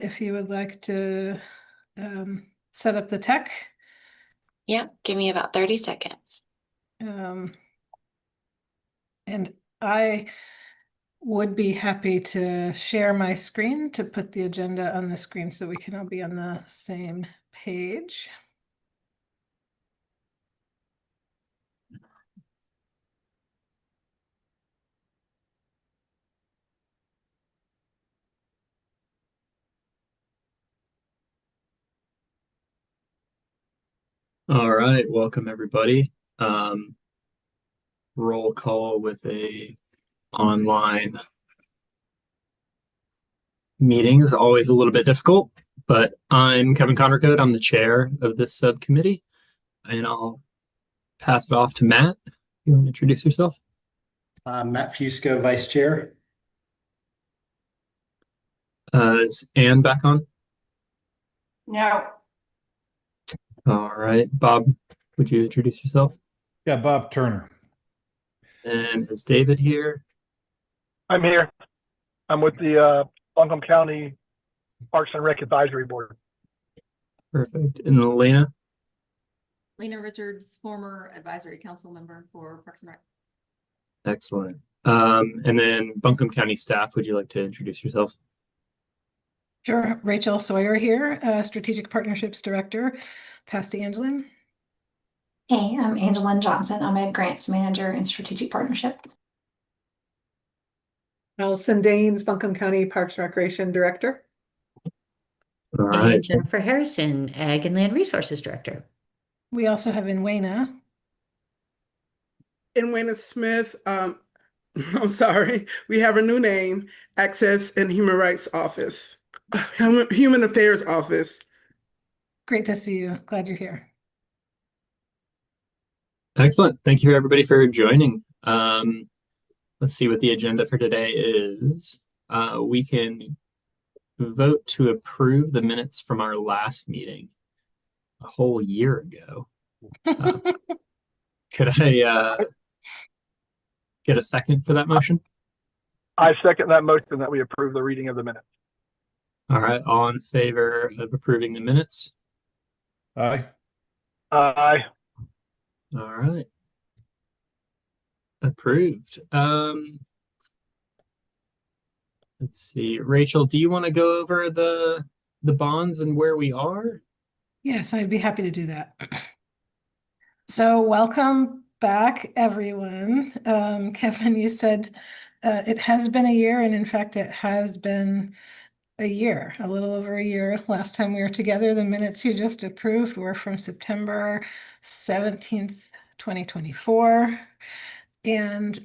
if you would like to set up the tech. Yeah, give me about 30 seconds. And I would be happy to share my screen to put the agenda on the screen so we can all be on the same page. All right, welcome everybody. Roll call with a online meeting is always a little bit difficult, but I'm Kevin Connercoat. I'm the chair of this subcommittee, and I'll pass it off to Matt. You want to introduce yourself? Matt Fusco, Vice Chair. Is Anne back on? No. All right, Bob, would you introduce yourself? Yeah, Bob Turner. And is David here? I'm here. I'm with the Buncombe County Parks and Rec Advisory Board. Perfect. And Elena? Lena Richards, former advisory council member for Parks and Rec. Excellent. And then Buncombe County staff, would you like to introduce yourself? Sure. Rachel Sawyer here, Strategic Partnerships Director. Pass to Angeline. Hey, I'm Angeline Johnson. I'm a grants manager in strategic partnership. Allison Daines, Buncombe County Parks and Recreation Director. All right. And Jennifer Harrison, Ag and Land Resources Director. We also have Inwena. Inwena Smith, I'm sorry, we have a new name, Access and Human Rights Office, Human Affairs Office. Great to see you. Glad you're here. Excellent. Thank you everybody for joining. Let's see what the agenda for today is. We can vote to approve the minutes from our last meeting a whole year ago. Could I get a second for that motion? I second that motion that we approve the reading of the minutes. All right, all in favor of approving the minutes? Aye. Aye. All right. Approved. Let's see. Rachel, do you want to go over the bonds and where we are? Yes, I'd be happy to do that. So welcome back, everyone. Kevin, you said it has been a year, and in fact, it has been a year, a little over a year. Last time we were together, the minutes you just approved were from September 17th, 2024. And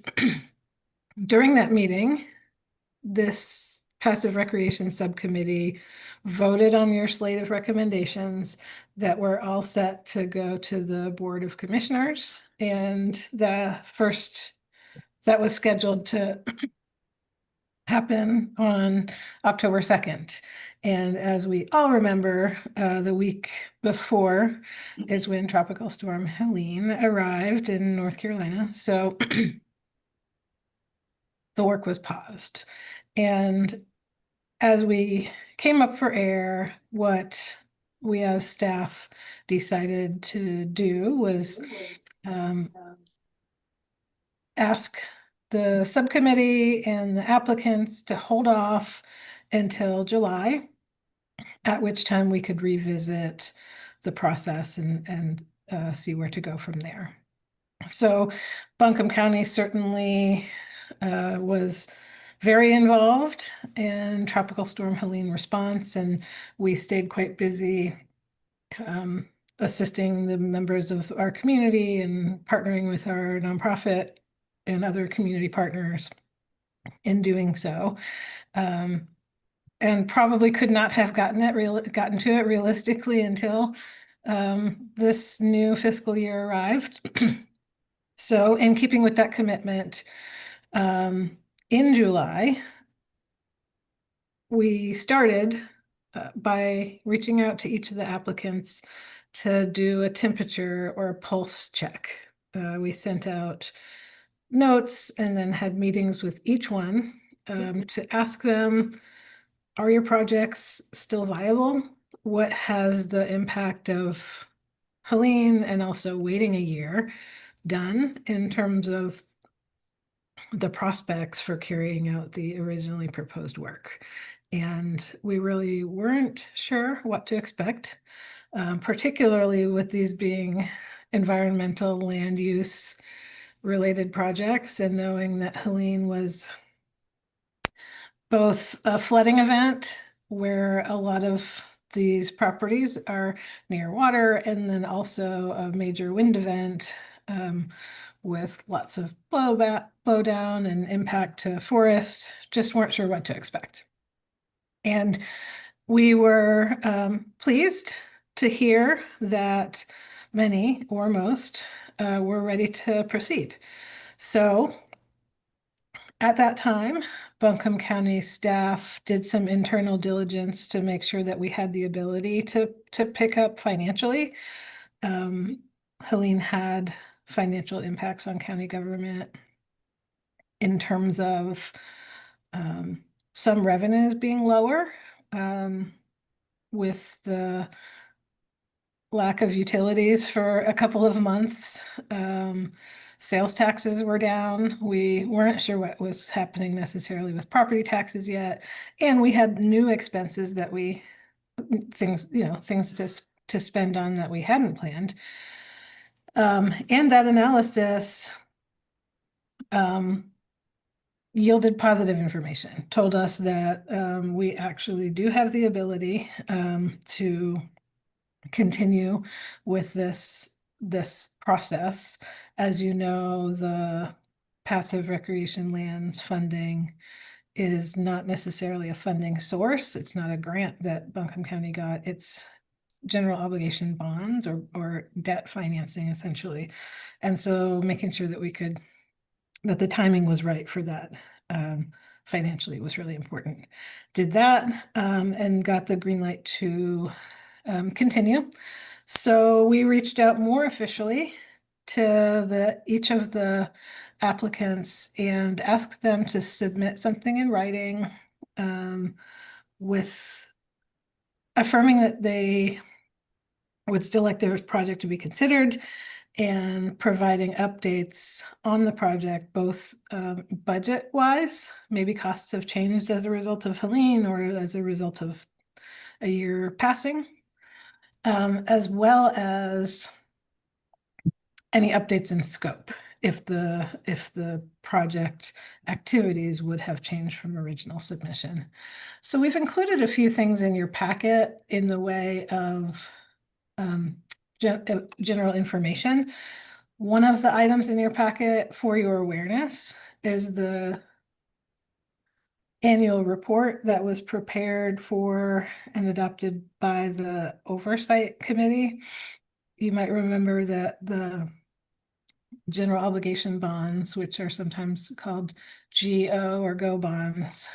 during that meeting, this Passive Recreation Subcommittee voted on your slate of recommendations that were all set to go to the Board of Commissioners. And the first that was scheduled to happen on October 2nd. And as we all remember, the week before is when Tropical Storm Helene arrived in North Carolina. So the work was paused. And as we came up for air, what we as staff decided to do was ask the subcommittee and the applicants to hold off until July, at which time we could revisit the process and see where to go from there. So Buncombe County certainly was very involved in Tropical Storm Helene response, and we stayed quite busy assisting the members of our community and partnering with our nonprofit and other community partners in doing so. And probably could not have gotten to it realistically until this new fiscal year arrived. So in keeping with that commitment, in July, we started by reaching out to each of the applicants to do a temperature or a pulse check. We sent out notes and then had meetings with each one to ask them are your projects still viable? What has the impact of Helene and also waiting a year done in terms of the prospects for carrying out the originally proposed work? And we really weren't sure what to expect, particularly with these being environmental land use related projects, and knowing that Helene was both a flooding event where a lot of these properties are near water, and then also a major wind event with lots of blow down and impact to forest. Just weren't sure what to expect. And we were pleased to hear that many or most were ready to proceed. So at that time, Buncombe County staff did some internal diligence to make sure that we had the ability to pick up financially. Helene had financial impacts on county government in terms of some revenues being lower with the lack of utilities for a couple of months. Sales taxes were down. We weren't sure what was happening necessarily with property taxes yet. And we had new expenses that things to spend on that we hadn't planned. And that analysis yielded positive information, told us that we actually do have the ability to continue with this process. As you know, the passive recreation lands funding is not necessarily a funding source. It's not a grant that Buncombe County got. It's general obligation bonds or debt financing, essentially. And so making sure that that the timing was right for that financially was really important. Did that and got the green light to continue. So we reached out more officially to each of the applicants and asked them to submit something in writing with affirming that they would still like their project to be considered, and providing updates on the project, both budget-wise, maybe costs have changed as a result of Helene or as a result of a year passing, as well as any updates in scope if the project activities would have changed from original submission. So we've included a few things in your packet in the way of general information. One of the items in your packet for your awareness is the annual report that was prepared for and adopted by the Oversight Committee. You might remember that the general obligation bonds, which are sometimes called GO or GO bonds,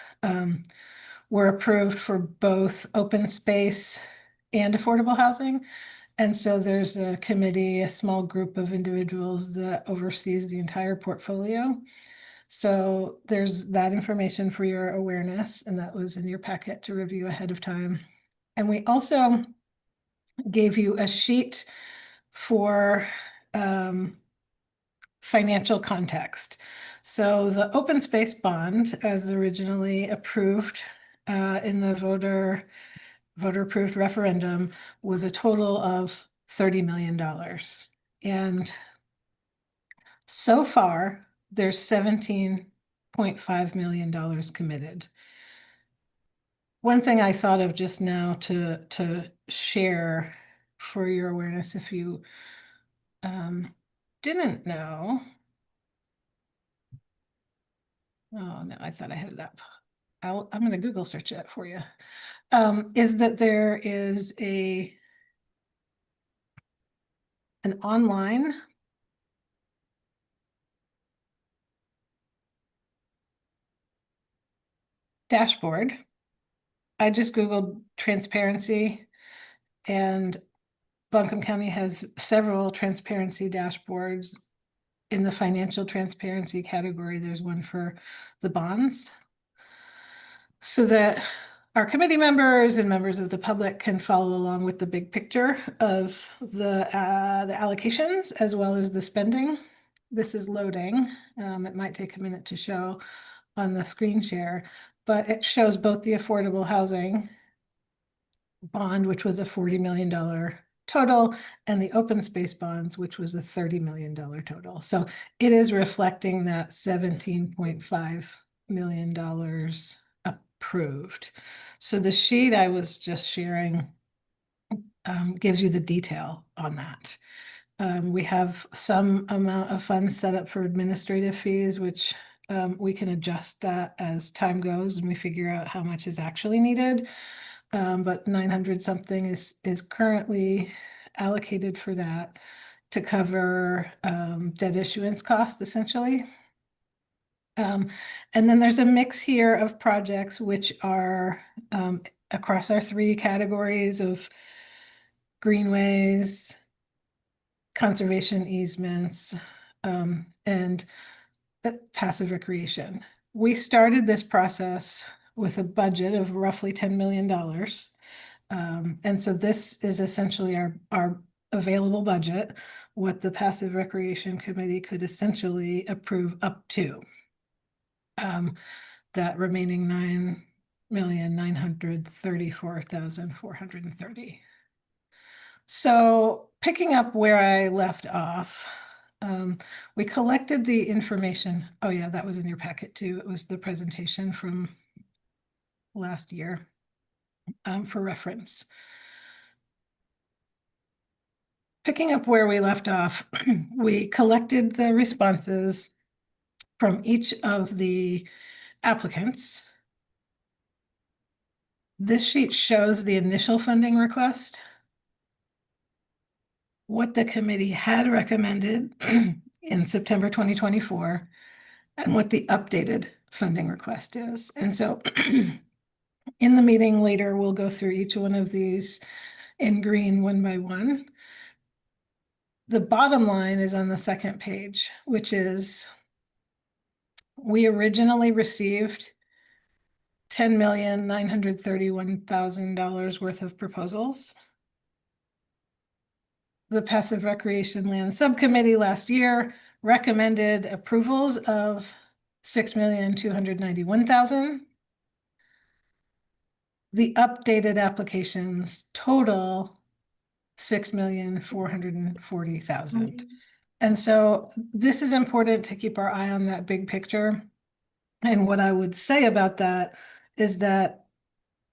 were approved for both open space and affordable housing. And so there's a committee, a small group of individuals that oversees the entire portfolio. So there's that information for your awareness, and that was in your packet to review ahead of time. And we also gave you a sheet for financial context. So the open space bond, as originally approved in the voter approved referendum, was a total of $30 million. And so far, there's $17.5 million committed. One thing I thought of just now to share for your awareness, if you didn't know. Oh no, I thought I had it up. I'm going to Google search that for you. Is that there is an online dashboard. I just Googled transparency, and Buncombe County has several transparency dashboards. In the financial transparency category, there's one for the bonds, so that our committee members and members of the public can follow along with the big picture of the allocations as well as the spending. This is loading. It might take a minute to show on the screen share, but it shows both the affordable housing bond, which was a $40 million total, and the open space bonds, which was a $30 million total. So it is reflecting that $17.5 million approved. So the sheet I was just sharing gives you the detail on that. We have some amount of funds set up for administrative fees, which we can adjust that as time goes and we figure out how much is actually needed. But 900 something is currently allocated for that to cover debt issuance costs, essentially. And then there's a mix here of projects which are across our 3 categories of greenways, conservation easements, and passive recreation. We started this process with a budget of roughly $10 million. And so this is essentially our available budget, what the Passive Recreation Committee could essentially approve up to. That remaining $9,934,430. So picking up where I left off, we collected the information. Oh yeah, that was in your packet too. It was the presentation from last year for reference. Picking up where we left off, we collected the responses from each of the applicants. This sheet shows the initial funding request, what the committee had recommended in September 2024, and what the updated funding request is. And so in the meeting later, we'll go through each one of these in green one by one. The bottom line is on the second page, which is we originally received $10,931,000 worth of proposals. The Passive Recreation Land Subcommittee last year recommended approvals of $6,291,000. The updated applications total $6,440,000. And so this is important to keep our eye on that big picture. And what I would say about that is that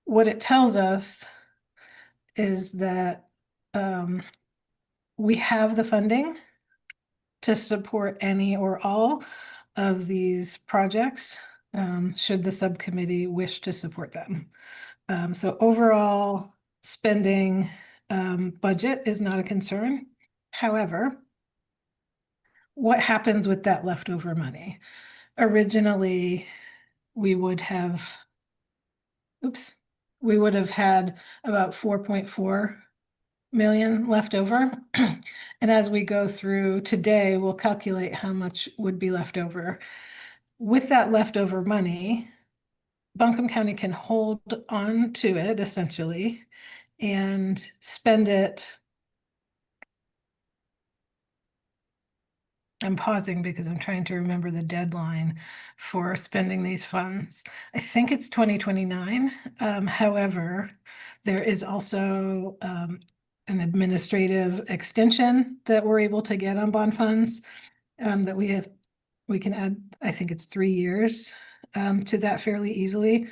what it tells us is that we have the funding to support any or all of these projects, should the subcommittee wish to support them. So overall spending budget is not a concern. However, what happens with that leftover money? Originally, we would have had about 4.4 million left over. And as we go through today, we'll calculate how much would be left over. With that leftover money, Buncombe County can hold on to it essentially and spend it. I'm pausing because I'm trying to remember the deadline for spending these funds. I think it's 2029. However, there is also an administrative extension that we're able to get on bond funds that we can add, I think it's 3 years to that fairly easily,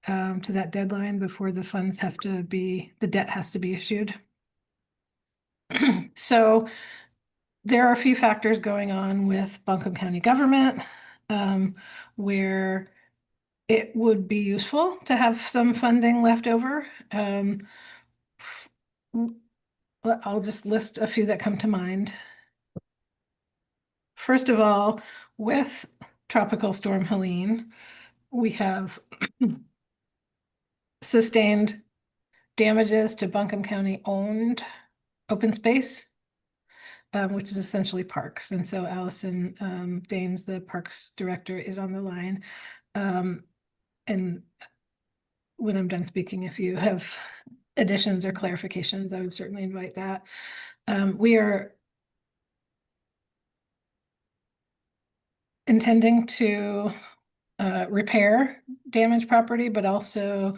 to that deadline before the funds the debt has to be issued. So there are a few factors going on with Buncombe County government where it would be useful to have some funding left over. I'll just list a few that come to mind. First of all, with Tropical Storm Helene, we have sustained damages to Buncombe County owned open space, which is essentially parks. And so Allison Daines, the parks director, is on the line. And when I'm done speaking, if you have additions or clarifications, I would certainly invite that. We are intending to repair damaged property, but also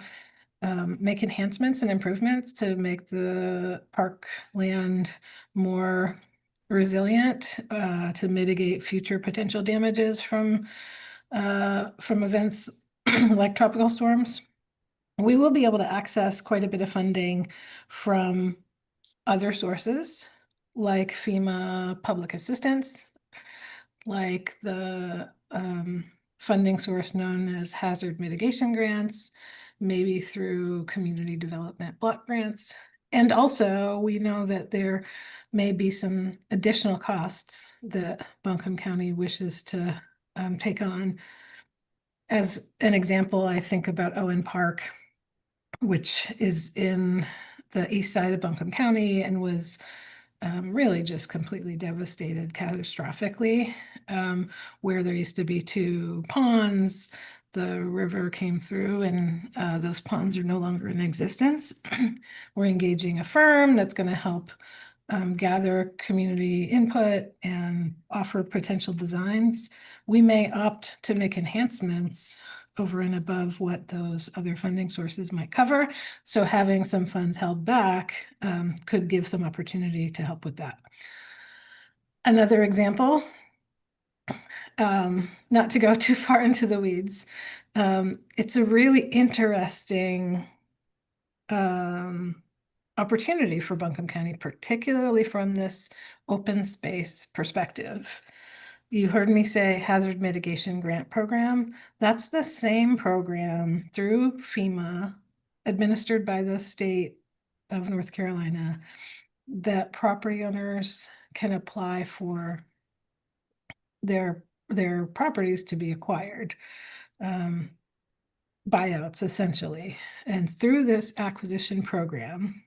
make enhancements and improvements to make the parkland more resilient, to mitigate future potential damages from events like tropical storms. We will be able to access quite a bit of funding from other sources like FEMA public assistance, like the funding source known as hazard mitigation grants, maybe through community development block grants. And also, we know that there may be some additional costs that Buncombe County wishes to take on. As an example, I think about Owen Park, which is in the east side of Buncombe County and was really just completely devastated catastrophically, where there used to be 2 ponds. The river came through and those ponds are no longer in existence. We're engaging a firm that's going to help gather community input and offer potential designs. We may opt to make enhancements over and above what those other funding sources might cover. So having some funds held back could give some opportunity to help with that. Another example, not to go too far into the weeds, it's a really interesting opportunity for Buncombe County, particularly from this open space perspective. You heard me say hazard mitigation grant program. That's the same program through FEMA, administered by the state of North Carolina, that property owners can apply for their properties to be acquired. Buyouts, essentially. And through this acquisition program,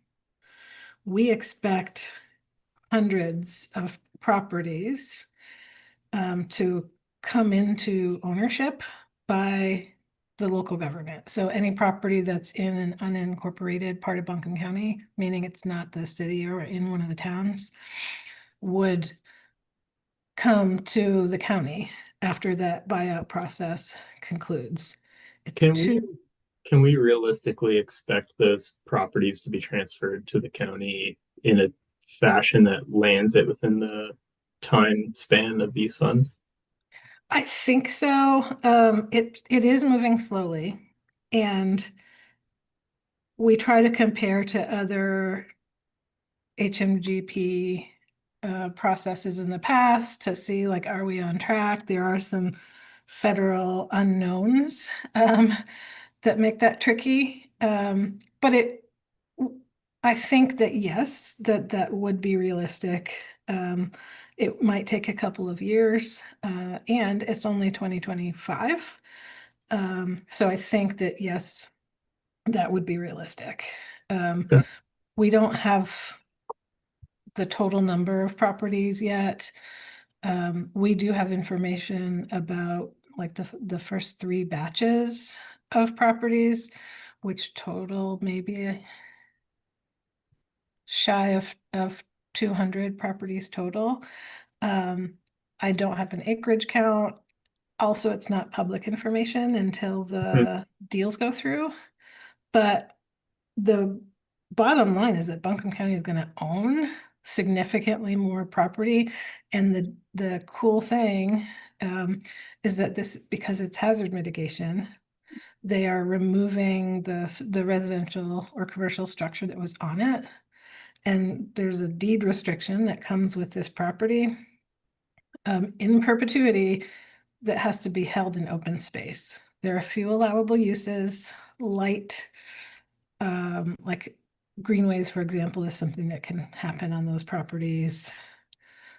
we expect hundreds of properties to come into ownership by the local government. So any property that's in an unincorporated part of Buncombe County, meaning it's not the city or in one of the towns, would come to the county after that buyout process concludes. It's Can we realistically expect those properties to be transferred to the county in a fashion that lands it within the time span of these funds? I think so. It is moving slowly, and we try to compare to other HMGP processes in the past to see, like, are we on track? There are some federal unknowns that make that tricky. But I think that yes, that would be realistic. It might take a couple of years, and it's only 2025. So I think that yes, that would be realistic. Okay. We don't have the total number of properties yet. We do have information about like the first 3 batches of properties, which total maybe shy of 200 properties total. I don't have an acreage count. Also, it's not public information until the deals go through. But the bottom line is that Buncombe County is going to own significantly more property. And the cool thing is that because it's hazard mitigation, they are removing the residential or commercial structure that was on it. And there's a deed restriction that comes with this property in perpetuity that has to be held in open space. There are a few allowable uses, light, like greenways, for example, is something that can happen on those properties.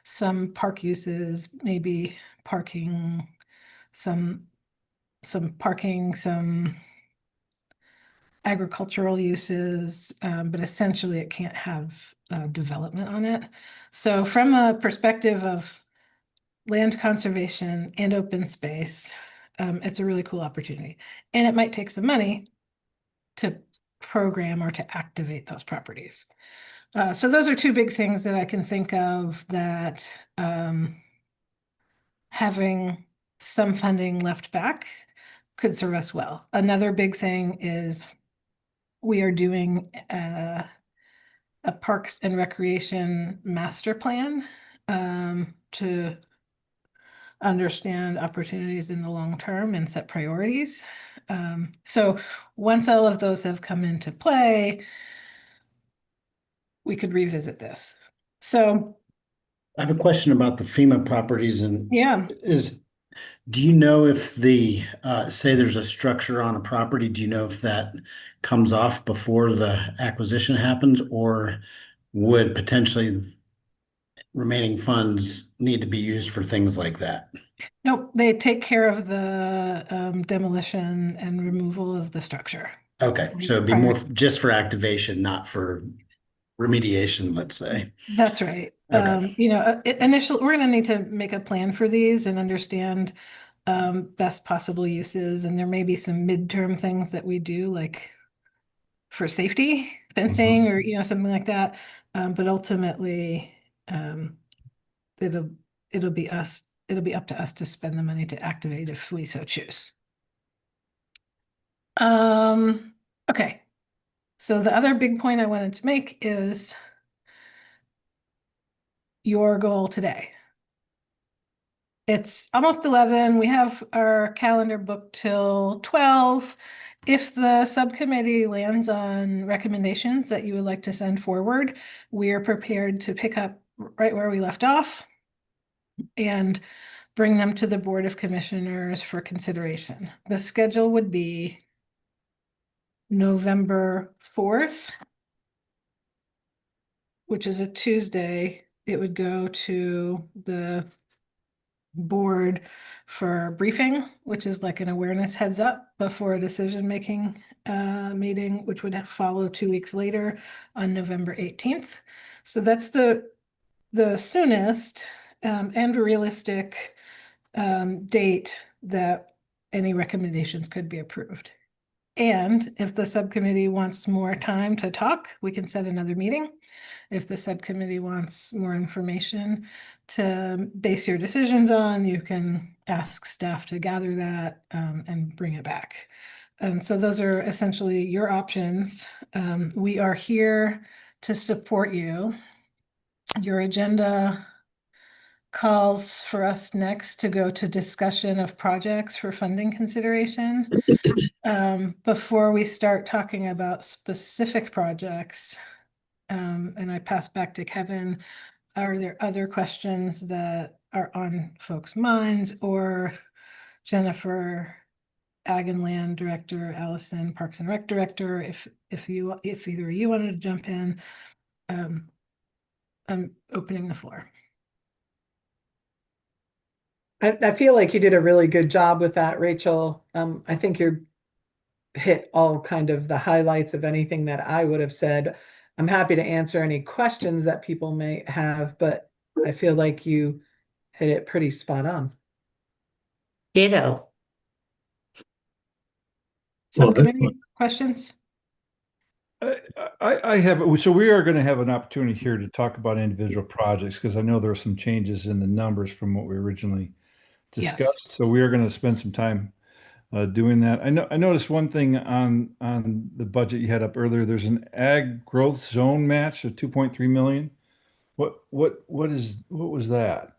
Some park uses, maybe parking, some parking, some agricultural uses, but essentially it can't have development on it. So from a perspective of land conservation and open space, it's a really cool opportunity. And it might take some money, to program or to activate those properties. So those are two big things that I can think of that having some funding left back could serve us well. Another big thing is we are doing a Parks and Recreation master plan to understand opportunities in the long term and set priorities. So once all of those have come into play, we could revisit this. So I have a question about the FEMA properties and yeah, do you know if say there's a structure on a property, do you know if that comes off before the acquisition happens, or would potentially remaining funds need to be used for things like that? no, they take care of the demolition and removal of the structure. Okay, so it'd be more just for activation, not for remediation, let's say. That's right. Okay. Initially, we're going to need to make a plan for these and understand best possible uses. And there may be some midterm things that we do, like for safety, fencing, or something like that. But ultimately, it'll be up to us to spend the money to activate if we so choose. Okay. So the other big point I wanted to make is your goal today. It's almost 11. We have our calendar booked till 12. If the subcommittee lands on recommendations that you would like to send forward, we are prepared to pick up right where we left off and bring them to the Board of Commissioners for consideration. The schedule would be November 4th, which is a Tuesday. It would go to the board for briefing, which is like an awareness heads up before a decision-making meeting, which would follow 2 weeks later on November 18th. So that's the soonest and realistic date that any recommendations could be approved. And if the subcommittee wants more time to talk, we can set another meeting. If the subcommittee wants more information to base your decisions on, you can ask staff to gather that and bring it back. And so those are essentially your options. We are here to support you. Your agenda calls for us next to go to discussion of projects for funding consideration. Before we start talking about specific projects, and I pass back to Kevin, are there other questions that are on folks' minds, or Jennifer, Ag and Land Director, Allison, Parks and Rec Director, if either of you wanted to jump in, I'm opening the floor. I feel like you did a really good job with that, Rachel. I think you're hit all kind of the highlights of anything that I would have said. I'm happy to answer any questions that people may have, but I feel like you hit it pretty spot on. Ditto. Subcommittee questions? I have, so we are going to have an opportunity here to talk about individual projects because I know there are some changes in the numbers from what we originally discussed. Yes. So we are going to spend some time doing that. I noticed one thing on the budget you had up earlier. There's an ag growth zone match of 2.3 million. What was that?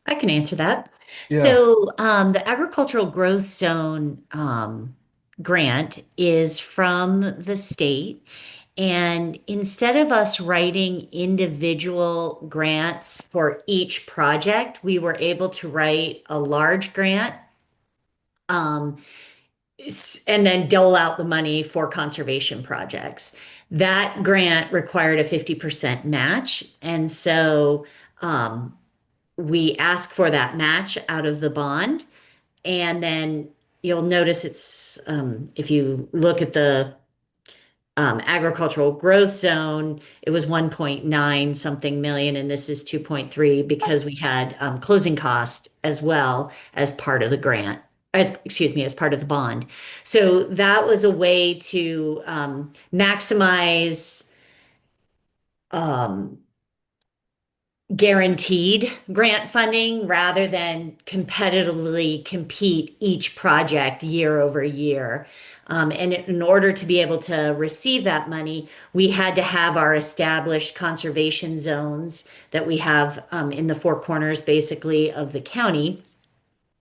I can answer that. Yeah. So the agricultural growth zone grant is from the state. And instead of us writing individual grants for each project, we were able to write a large grant and then dole out the money for conservation projects. That grant required a 50% match. And so we ask for that match out of the bond. And then you'll notice it's, if you look at the agricultural growth zone, it was 1.9 something million, and this is 2.3 because we had closing cost as well as part of the grant. as part of the bond. So that was a way to maximize guaranteed grant funding rather than competitively compete each project year over year. And in order to be able to receive that money, we had to have our established conservation zones that we have in the four corners, basically, of the county.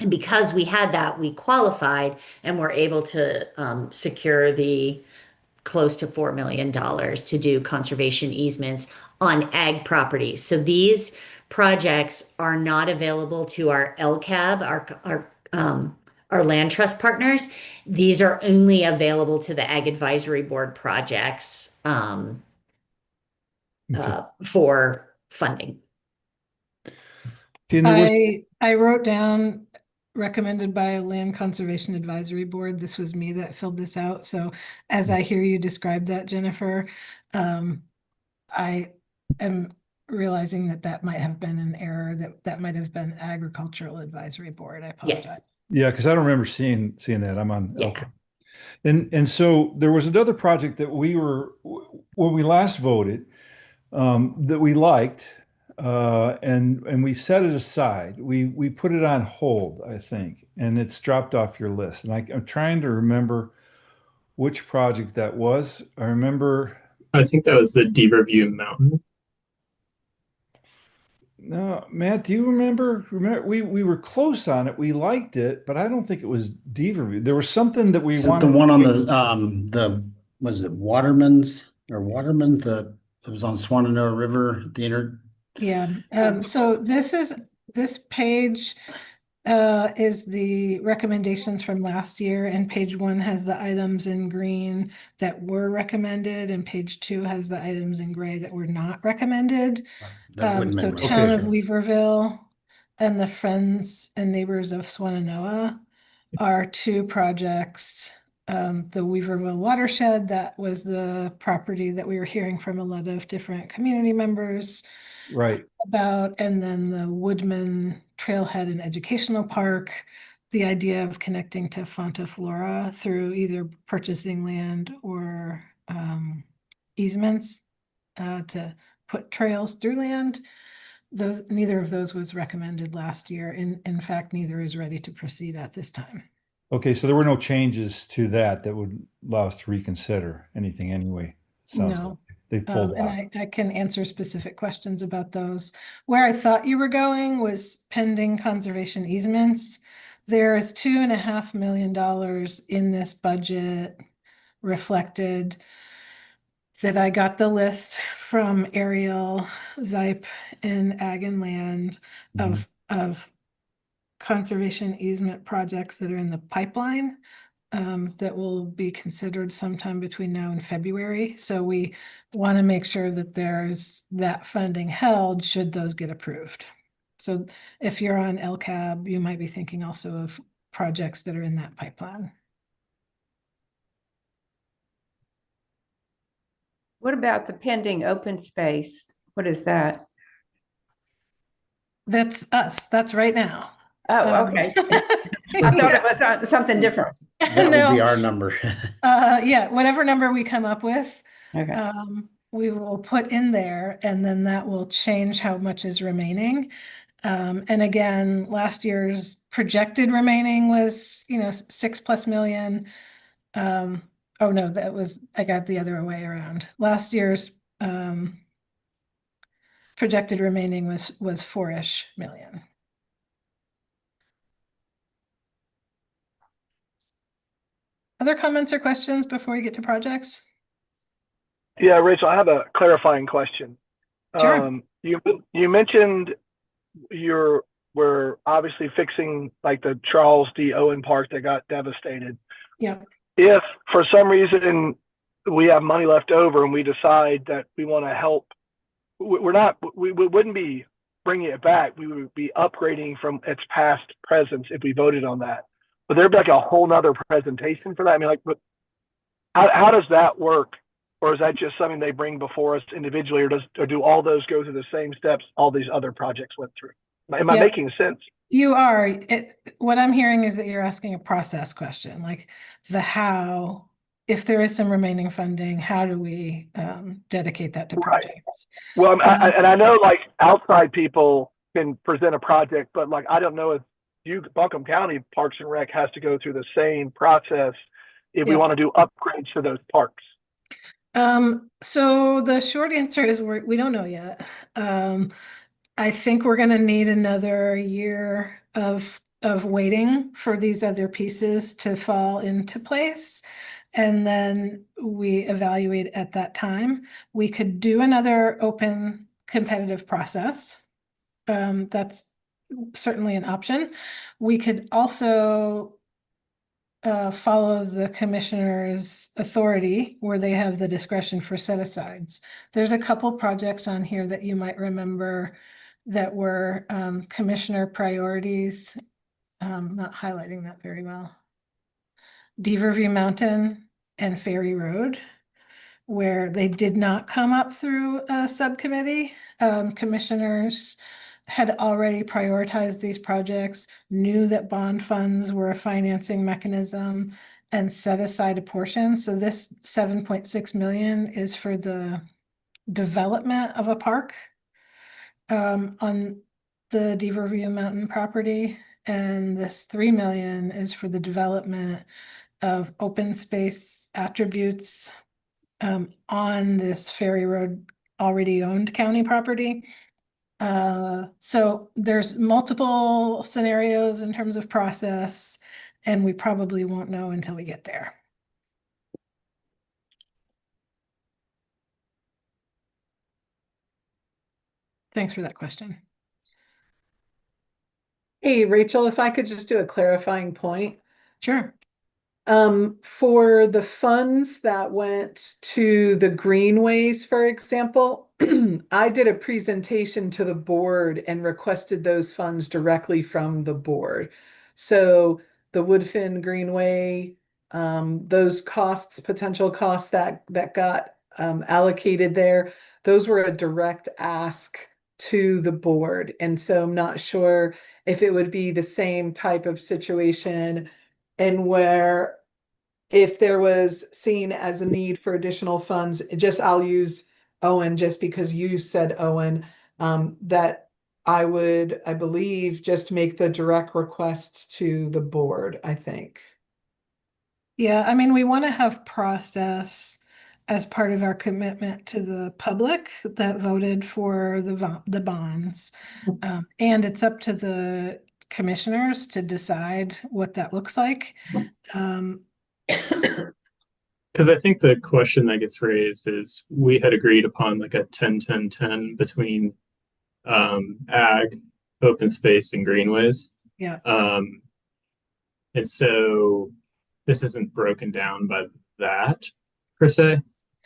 And because we had that, we qualified and were able to secure the close to $4 million to do conservation easements on ag properties. So these projects are not available to our LCAB, our land trust partners. These are only available to the Ag Advisory Board projects for funding. I wrote down recommended by Land Conservation Advisory Board. This was me that filled this out. So as I hear you describe that, Jennifer, I am realizing that might have been an error, that might have been Agricultural Advisory Board. I apologize. Yes. Yeah, because I don't remember seeing that. I'm on. Yeah. Okay. And so there was another project that when we last voted, that we liked, and we set it aside. We put it on hold, I think, and it's dropped off your list. And I'm trying to remember which project that was. I remember. I think that was the Deaverview Mountain. No, Matt, do you remember? We were close on it. We liked it, but I don't think it was Deaverview. There was something that we Is it wanted. the one on the was it Waterman's or Waterman? It was on Swananoa River, the inner. Yeah. So this page is the recommendations from last year, and page 1 has the items in green that were recommended, and page 2 has the items in gray that were not recommended. So Town of Weaverville and the Friends and Neighbors of Swananoa are 2 projects. The Weaverville Watershed, that was the property that we were hearing from a lot of different community members about, and then the Woodman Trailhead and Educational Park, the idea of connecting to Fonta Flora through either purchasing land or easements to put trails through land. Neither of those was recommended last year. In fact, neither is ready to proceed at this time. Okay, so there were no changes to that would allow us to reconsider anything anyway. Sounds No. like they pulled And out. I can answer specific questions about those. Where I thought you were going was pending conservation easements. There is $2.5 million in this budget reflected that I got the list from Ariel Zipe in Ag and Land of conservation easement projects that are in the pipeline. That will be considered sometime between now and February. So we want to make sure that there's that funding held should those get approved. So if you're on LCAB, you might be thinking also of projects that are in that pipeline. What about the pending open space? What is that? That's us. That's right now. Oh, okay. I thought it was something different. That would be our number. Yeah, whatever number we come up with, Okay. we will put in there, and then that will change how much is remaining. And again, last year's projected remaining was, $6+ million. Oh no, I got the other way around. Last year's projected remaining was 4-ish million. Other comments or questions before we get to projects? Yeah, Rachel, I have a clarifying question. Sure. You mentioned we're obviously fixing like the Charles D. Owen Park that got devastated. Yeah. If for some reason we have money left over and we decide that we want to help, we wouldn't be bringing it back. We would be upgrading from its past presence if we voted on that. But there'd be like a whole nother presentation for that. I mean, but how does that work? Or is that just something they bring before us individually, or do all those go through the same steps all these other projects went through? Am I making sense? You are. What I'm hearing is that you're asking a process question, like the how, if there is some remaining funding, how do we dedicate that to Right. projects? Well, Um, and I know like outside people can present a project, but like I don't know if Buncombe County Parks and Rec has to go through the same process if we Yeah. want to do upgrades to those parks. So the short answer is we don't know yet. I think we're going to need another year of waiting for these other pieces to fall into place. And then we evaluate at that time. We could do another open competitive process. That's certainly an option. We could also follow the commissioner's authority where they have the discretion for set asides. There's a couple projects on here that you might remember that were commissioner priorities. Not highlighting that very well. Beaverview Mountain and Ferry Road, where they did not come up through a subcommittee. Commissioners had already prioritized these projects, knew that bond funds were a financing mechanism, and set aside a portion. So this 7.6 million is for the development of a park on the Beaverview Mountain property, and this 3 million is for the development of open space attributes on this Ferry Road already owned county property. So there's multiple scenarios in terms of process, and we probably won't know until we get there. Thanks for that question. Hey, Rachel, if I could just do a clarifying point. Sure. For the funds that went to the greenways, for example, I did a presentation to the board and requested those funds directly from the board. So the Woodfin Greenway, those costs, potential costs that got allocated there, those were a direct ask to the board. And so I'm not sure if it would be the same type of situation and where if there was seen as a need for additional funds, I'll use Owen just because you said Owen, that I believe, just make the direct request to the board, I think. Yeah, I mean, we want to have process as part of our commitment to the public that voted for the bonds. And it's up to the commissioners to decide what that looks like. Because I think the question that gets raised is we had agreed upon like a 10-10-10 between ag, open space, and greenways. Yeah. And so this isn't broken down by that per se,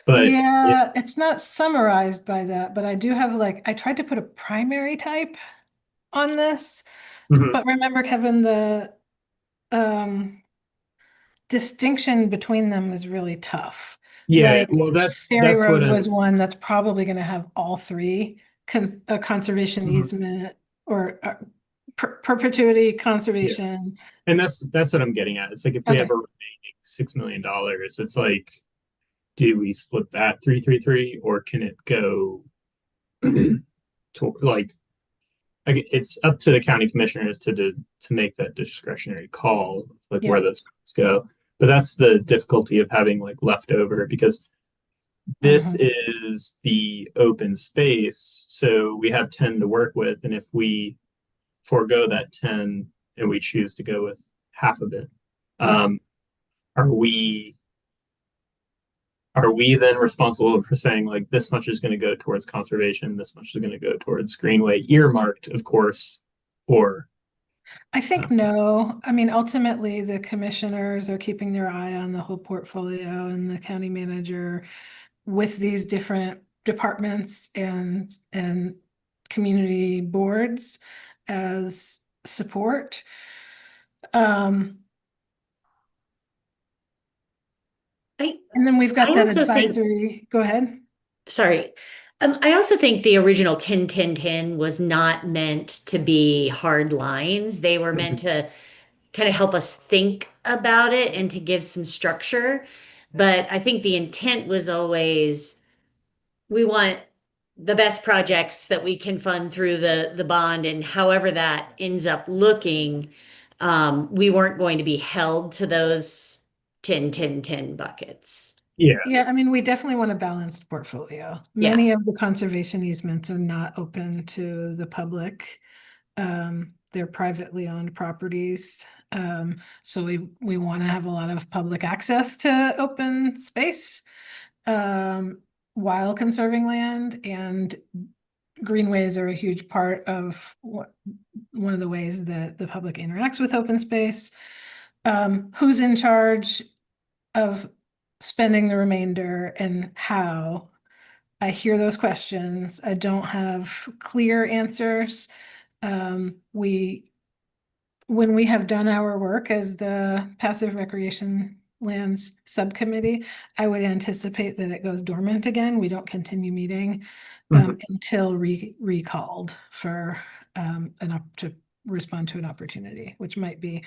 but Yeah, it's not summarized by that, but I do have I tried to put a primary type on this, but remember, Kevin, the distinction between them is really tough. Yeah, well, Ferry that's what Road I'm. was one that's probably going to have all three, a conservation easement or perpetuity conservation. And that's what I'm getting at. It's like if we have a remaining $6 million, it's like, do we split that 3-3-3, or can it go to like it's up to the county commissioners to make that discretionary call, like where those funds go. But that's the difficulty of having like leftover, because this is the open space, so we have 10 to work with, and if we forego that 10 and we choose to go with half of it, are we then responsible for saying like this much is going to go towards conservation, this much is going to go towards greenway, earmarked, of course, or I think no. I mean, ultimately, the commissioners are keeping their eye on the whole portfolio, and the county manager with these different departments and community boards as support. And then we've got that advisory. Go ahead. Sorry. I also think the original 10-10-10 was not meant to be hard lines. They were meant to kind of help us think about it and to give some structure. But I think the intent was always we want the best projects that we can fund through the bond, and however that ends up looking, we weren't going to be held to those 10-10-10 buckets. Yeah. Yeah, I mean, we definitely want a balanced portfolio. Many of the conservation easements are not open to the public. They're privately owned properties. So we want to have a lot of public access to open space while conserving land, and greenways are a huge part of one of the ways that the public interacts with open space. Who's in charge of spending the remainder and how? I hear those questions. I don't have clear answers. When we have done our work as the Passive Recreation Lands Subcommittee, I would anticipate that it goes dormant again. We don't continue meeting until recalled for to respond to an opportunity, which might be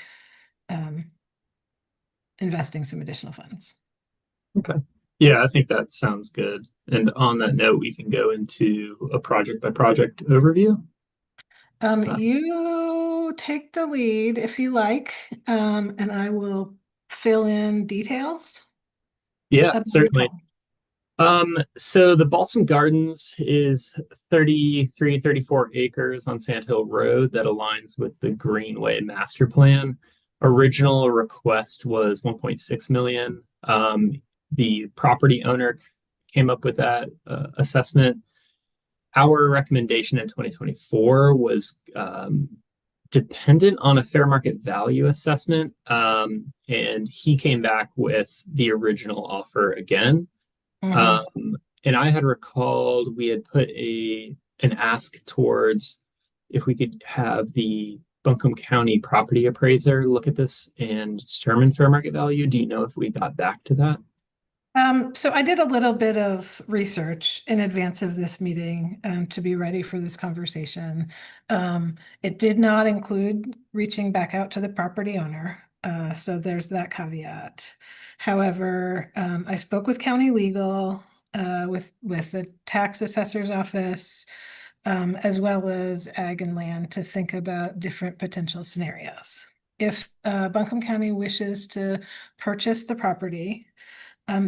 investing some additional funds. Okay. Yeah, I think that sounds good. And on that note, we can go into a project by project overview. You take the lead if you like, and I will fill in details. Yeah, certainly. So the Balsam Gardens is 33, 34 acres on Sand Hill Road that aligns with the Greenway Master Plan. Original request was 1.6 million. The property owner came up with that assessment. Our recommendation in 2024 was dependent on a fair market value assessment, and he came back with the original offer again. And I had recalled we had put an ask towards if we could have the Buncombe County property appraiser look at this and determine fair market value. Do you know if we got back to that? So I did a little bit of research in advance of this meeting to be ready for this conversation. It did not include reaching back out to the property owner. So there's that caveat. However, I spoke with county legal, with the tax assessor's office, as well as ag and land to think about different potential scenarios. If Buncombe County wishes to purchase the property,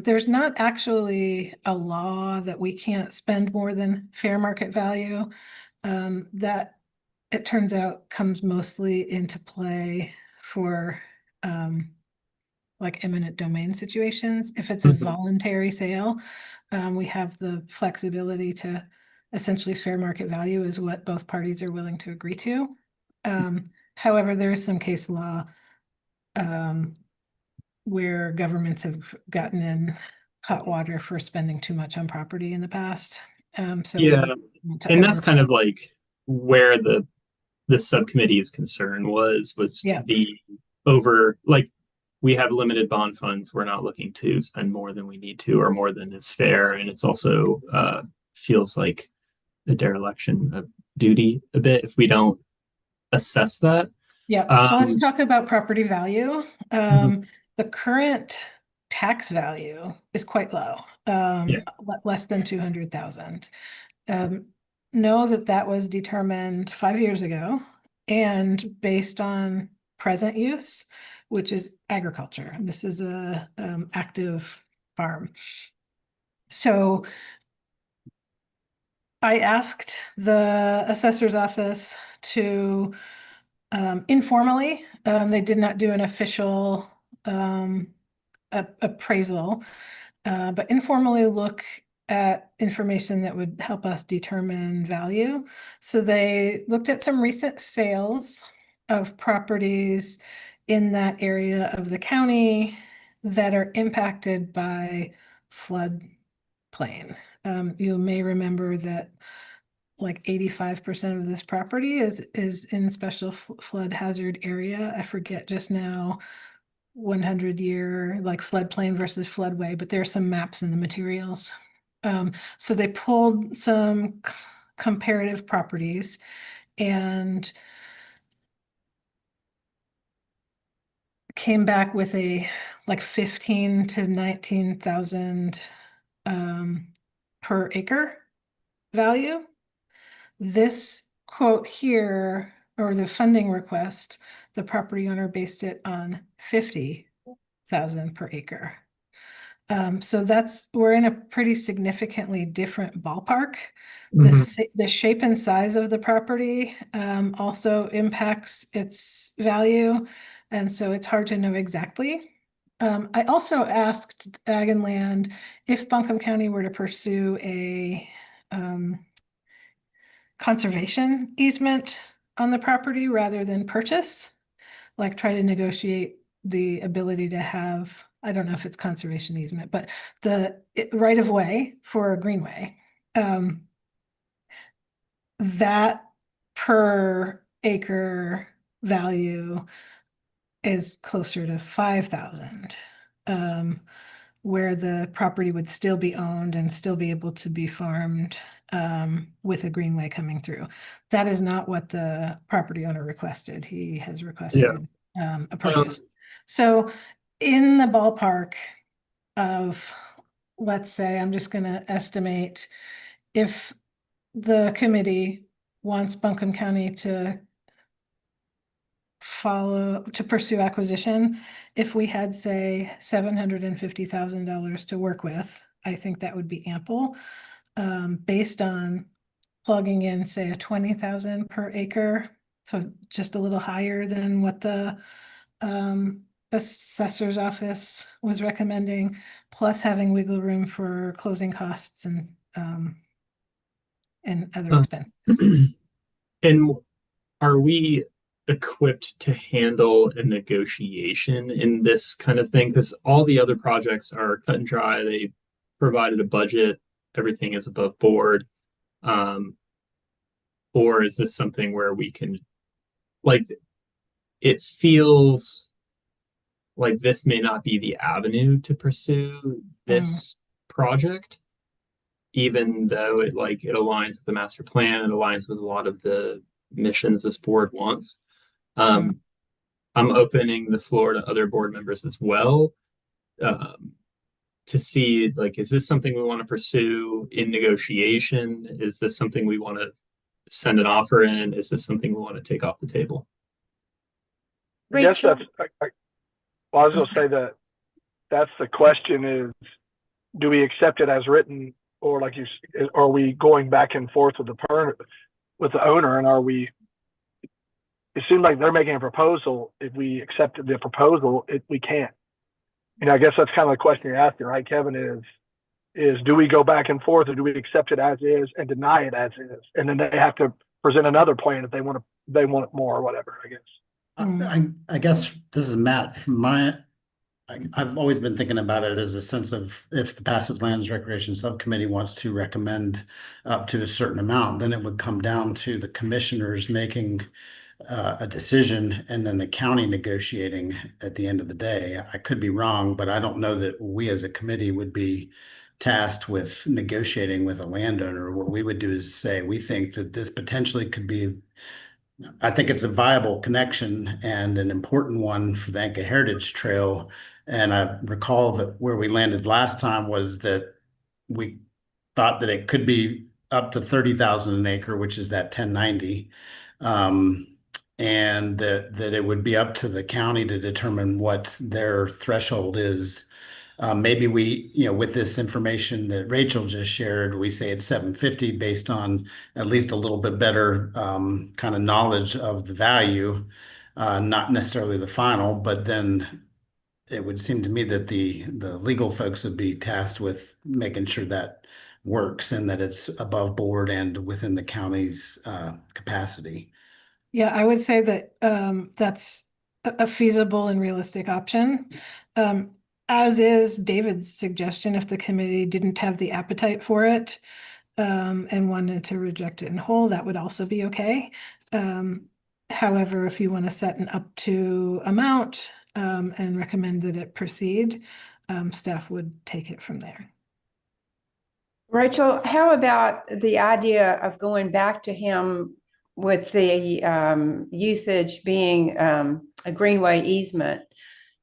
there's not actually a law that we can't spend more than fair market value. That, it turns out, comes mostly into play for like eminent domain situations. If it's a voluntary sale, we have the flexibility to essentially fair market value is what both parties are willing to agree to. However, there is some case law where governments have gotten in hot water for spending too much on property in the past. So yeah, and that's kind of like where the subcommittee's concern was the over, like, we have limited bond funds. We're not looking to spend more than we need to or more than is fair. And it's also feels like a dereliction of duty a bit if we don't assess that. Yeah, so let's talk about property value. The current tax value is quite low, less than 200,000. Know that was determined 5 years ago and based on present use, which is agriculture. This is a active farm. So I asked the assessor's office to informally, they did not do an official appraisal, but informally look at information that would help us determine value. So they looked at some recent sales of properties in that area of the county that are impacted by floodplain. You may remember that like 85% of this property is in special flood hazard area. I forget just now 100-year like floodplain versus floodway, but there's some maps in the materials. So they pulled some comparative properties and came back with a like 15 to 19,000 per acre value. This quote here, or the funding request, the property owner based it on 50,000 per acre. So we're in a pretty significantly different ballpark. The shape and size of the property also impacts its value, and so it's hard to know exactly. I also asked Ag and Land if Buncombe County were to pursue a conservation easement on the property rather than purchase, like try to negotiate the ability to have, I don't know if it's conservation easement, but the right of way for a greenway. That per acre value is closer to 5,000, where the property would still be owned and still be able to be farmed with a greenway coming through. That is not what the property owner requested. He has requested a purchase. So in the ballpark of, let's say, I'm just going to estimate, if the committee wants Buncombe County to pursue acquisition, if we had, say, $750,000 to work with, I think that would be ample, based on plugging in, say, a 20,000 per acre, so just a little higher than what the assessor's office was recommending, plus having wiggle room for closing costs and other expenses. And are we equipped to handle a negotiation in this kind of thing? Because all the other projects are cut and dry. They provided a budget, everything is above board. Or is this something where we can, like, it feels like this may not be the avenue to pursue this project, even though it aligns with the master plan, it aligns with a lot of the missions this board wants. I'm opening the floor to other board members as well, to see, like, is this something we want to pursue in negotiation? Is this something we want to send an offer in? Is this something we want to take off the table? I guess Rachel? well, I was going to say that's the question is, do we accept it as written, or are we going back and forth with the owner, and it seems like they're making a proposal. If we accepted the proposal, we can't. I guess that's kind of the question you're asking, right, Kevin, is do we go back and forth, or do we accept it as is and deny it as is? And then they have to present another plan if they want it more or whatever, I guess. I guess this is Matt. I've always been thinking about it as a sense of, if the Passive Lands Recreation Subcommittee wants to recommend up to a certain amount, then it would come down to the commissioners making a decision and then the county negotiating at the end of the day. I could be wrong, but I don't know that we as a committee would be tasked with negotiating with a landowner. What we would do is say, we think that this potentially could be, I think it's a viable connection and an important one for the Anka Heritage Trail. And I recall that where we landed last time was that we thought that it could be up to 30,000 an acre, which is that 1090. And that it would be up to the county to determine what their threshold is. Maybe we, with this information that Rachel just shared, we say it's 750 based on at least a little bit better kind of knowledge of the value, not necessarily the final, but then it would seem to me that the legal folks would be tasked with making sure that works and that it's above board and within the county's capacity. Yeah, I would say that that's a feasible and realistic option. As is David's suggestion, if the committee didn't have the appetite for it and wanted to reject it in whole, that would also be okay. However, if you want to set an up to amount and recommend that it proceed, staff would take it from there. Rachel, how about the idea of going back to him with the usage being a greenway easement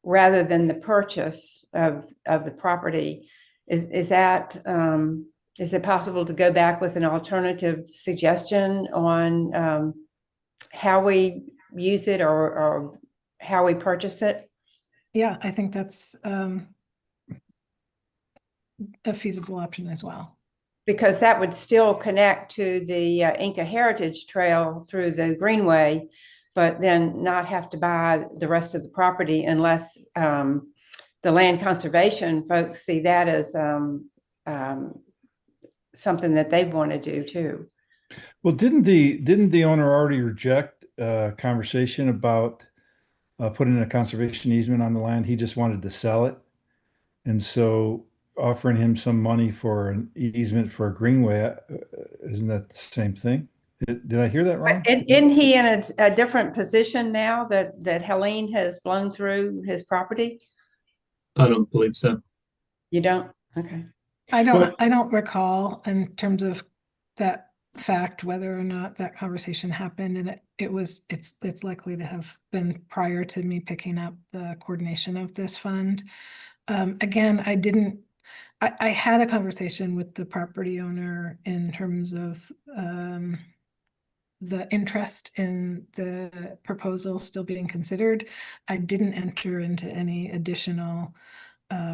rather than the purchase of the property? Is it possible to go back with an alternative suggestion on how we use it or how we purchase it? Yeah, I think that's a feasible option as well. Because that would still connect to the Inca Heritage Trail through the Greenway, but then not have to buy the rest of the property unless the land conservation folks see that as something that they want to do too. Well, didn't the owner already reject a conversation about putting a conservation easement on the land? He just wanted to sell it. And so offering him some money for an easement for a greenway, isn't that the same thing? Did I hear that wrong? Isn't he in a different position now that Helene has blown through his property? I don't believe so. You don't? Okay. I don't recall in terms of that fact whether or not that conversation happened, and it's likely to have been prior to me picking up the coordination of this fund. Again, I had a conversation with the property owner in terms of the interest in the proposal still being considered. I didn't enter into any additional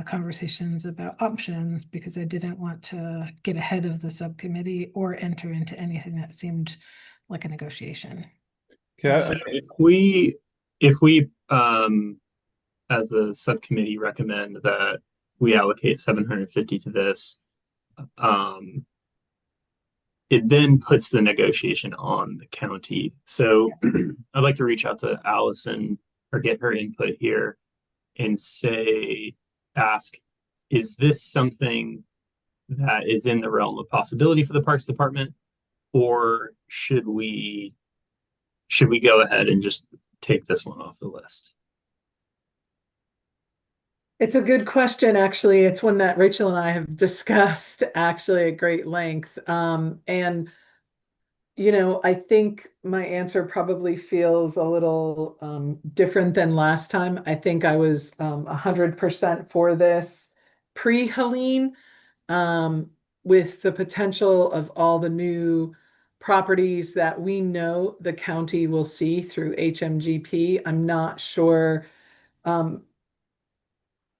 conversations about options because I didn't want to get ahead of the subcommittee or enter into anything that seemed like a negotiation. Yeah, So if we as a subcommittee recommend that we allocate 750 to this, it then puts the negotiation on the county. So I'd like to reach out to Allison or get her input here and ask, is this something that is in the realm of possibility for the Parks Department, or should we go ahead and just take this one off the list? It's a good question, actually. It's one that Rachel and I have discussed actually at great length. And I think my answer probably feels a little different than last time. I think I was 100% for this pre-Helene, with the potential of all the new properties that we know the county will see through HMGP. I'm not sure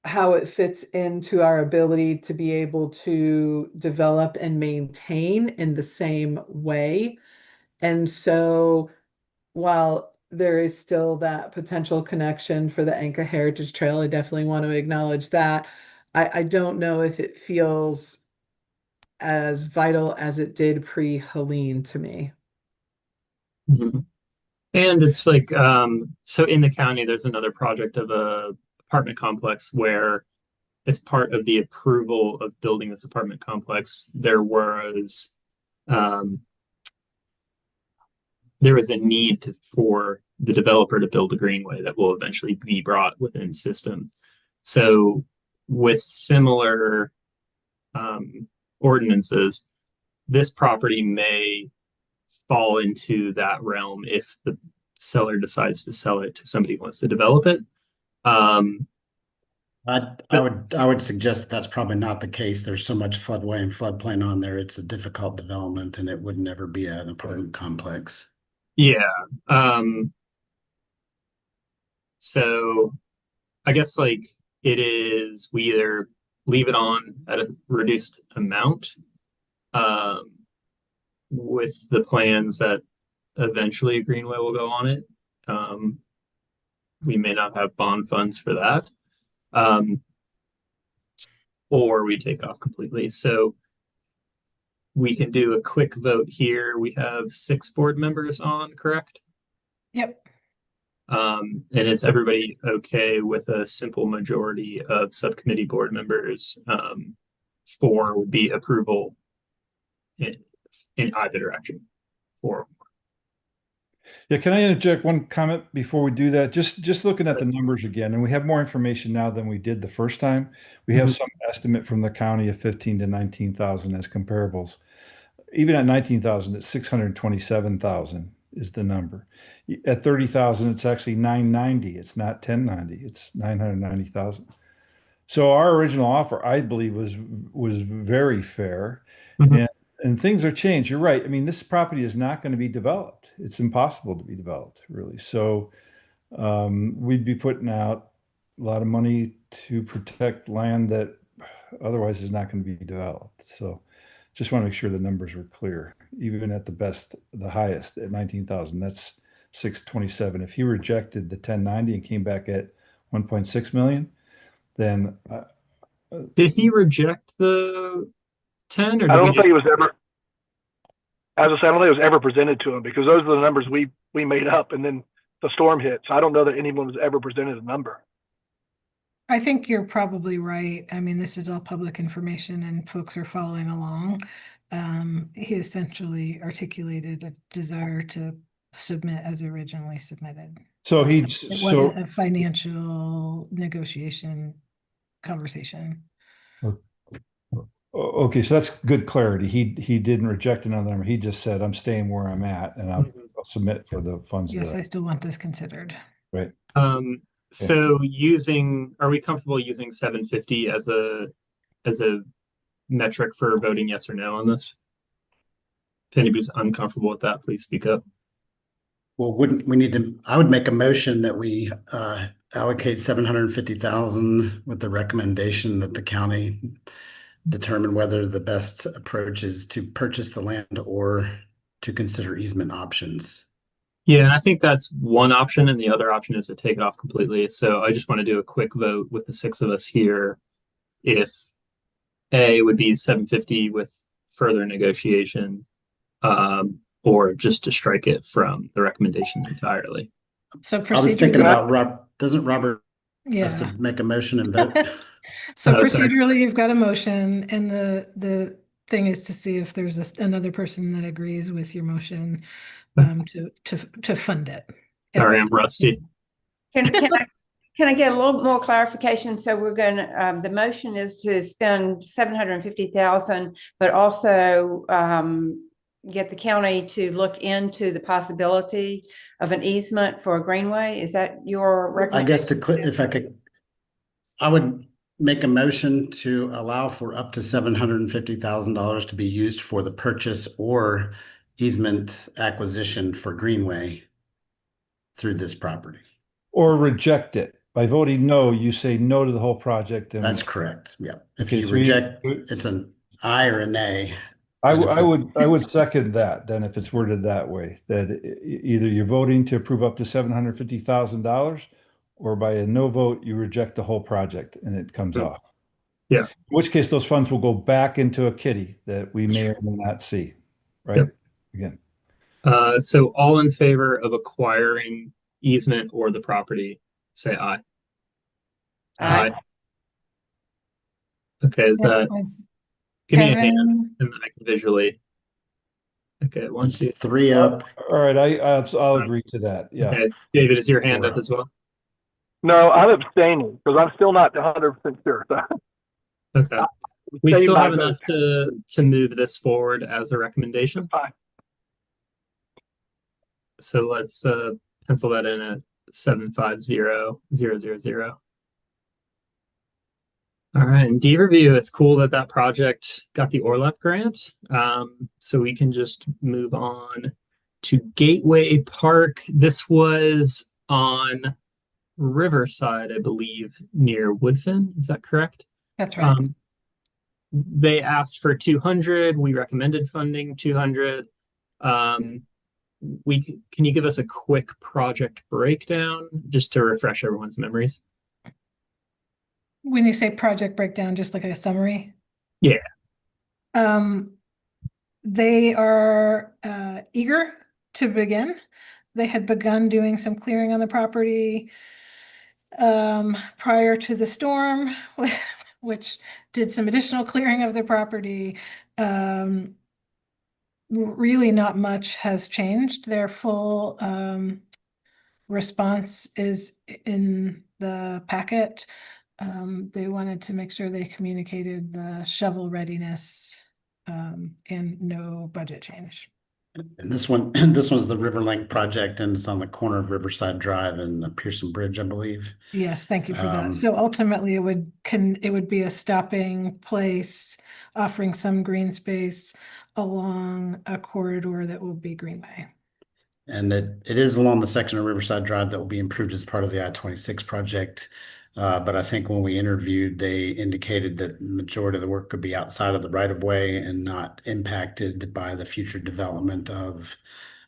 how it fits into our ability to be able to develop and maintain in the same way. And so while there is still that potential connection for the Inca Heritage Trail, I definitely want to acknowledge that. I don't know if it feels as vital as it did pre-Helene to me. Mm-hmm. And it's like, so in the county, there's another project of a apartment complex where, as part of the approval of building this apartment complex, there was a need for the developer to build a greenway that will eventually be brought within system. So with similar ordinances, this property may fall into that realm if the seller decides to sell it to somebody who wants to develop it. I would suggest that's probably not the case. There's so much floodway and floodplain on there. It's a difficult development, and it would never be an apartment complex. Yeah. So I guess like it is, we either leave it on at a reduced amount, with the plans that eventually a greenway will go on it. We may not have bond funds for that. Or we take off completely. So we can do a quick vote here. We have 6 board members on, correct? Yep. And it's everybody okay with a simple majority of subcommittee board members? 4 would be approval in either direction. 4. Yeah, can I interject one comment before we do that? Just looking at the numbers again, and we have more information now than we did the first time. We have Mhm. some estimate from the county of 15 to 19,000 as comparables. Even at 19,000, it's 627,000 is the number. At 30,000, it's actually 990. It's not 1090. It's 990,000. So our original offer, I believe, was very fair. Mhm. And things are changed. You're right. I mean, this property is not going to be developed. It's impossible to be developed, really. So we'd be putting out a lot of money to protect land that otherwise is not going to be developed. So just want to make sure the numbers were clear. Even at the best, the highest at 19,000, that's 627. If he rejected the 1090 and came back at 1.6 million, then Did he reject the 10 or I did we don't just? think it was ever, as I said, I don't think it was ever presented to him because those are the numbers we made up, and then the storm hit. So I don't know that anyone was ever presented a number. I think you're probably right. I mean, this is all public information and folks are following along. He essentially articulated a desire to submit as originally submitted. so he It wasn't a financial negotiation conversation. okay, so that's good clarity. He didn't reject another number. He just said, "I'm staying where I'm at, and I'll submit for the funds Yes, I that." still want this considered. Right. So are we comfortable using 750 as a metric for voting yes or no on this? If anybody's uncomfortable with that, please speak up. Well, wouldn't we need to, I would make a motion that we allocate 750,000 with the recommendation that the county determine whether the best approach is to purchase the land or to consider easement options. Yeah, and I think that's one option, and the other option is to take it off completely. So I just want to do a quick vote with the six of us here. If A would be 750 with further negotiation, or just to strike it from the recommendation entirely. So I was thinking procedurally, about doesn't Robert has to yeah. make a motion and vote? So Oh, sorry. procedurally, you've got a motion, and the thing is to see if there's another person that agrees with your motion to fund it. Sorry, It's- I'm rusty. Can I get a little more clarification? So we're going to, the motion is to spend 750,000, but also get the county to look into the possibility of an easement for a greenway. Is that your I guess recommendation? if I could, I would make a motion to allow for up to $750,000 to be used for the purchase or easement acquisition for Greenway through this property. Or reject it. By voting no, you say no to the whole project. And That's correct. Yeah. If Okay, you so reject, it's an aye or a nay. I Then if we- would second that. Then if it's worded that way, that either you're voting to approve up to $750,000, or by a no vote, you reject the whole project and it comes off. Yeah. In which case, those funds will go back into a kitty that we may or may not see. Right. Yep. Again. So all in favor of acquiring easement or the property, say aye. Aye. Okay, is that, give me a hand Kevin, and then I can visually. Okay, one, It's two. 3 up. All right, I'll agree to that. Yeah. Okay, David, is your hand Four up up. as well? No, I'm abstaining because I'm still not 100% sure. Okay. We Abstain still my have vote. enough to move this forward as a recommendation. Fine. So let's pencil that in at 750,000. All right, and D review, it's cool that that project got the ORLEP grant. So we can just move on to Gateway Park. This was on Riverside, I believe, near Woodfin. Is that correct? that's right. They asked for 200. We recommended funding 200. Can you give us a quick project breakdown just to refresh everyone's memories? When you say project breakdown, just like a summary? Yeah. They are eager to begin. They had begun doing some clearing on the property prior to the storm, which did some additional clearing of the property. really not much has changed. Their full response is in the packet. They wanted to make sure they communicated the shovel readiness and no budget change. And this one, this was the Riverlink project, and it's on the corner of Riverside Drive and the Pearson Bridge, I believe. Yes, thank you for that. Um, So ultimately, it would be a stopping place, offering some green space along a corridor that will be greenway. And it is along the section of Riverside Drive that will be improved as part of the I-26 project. But I think when we interviewed, they indicated that the majority of the work could be outside of the right of way and not impacted by the future development of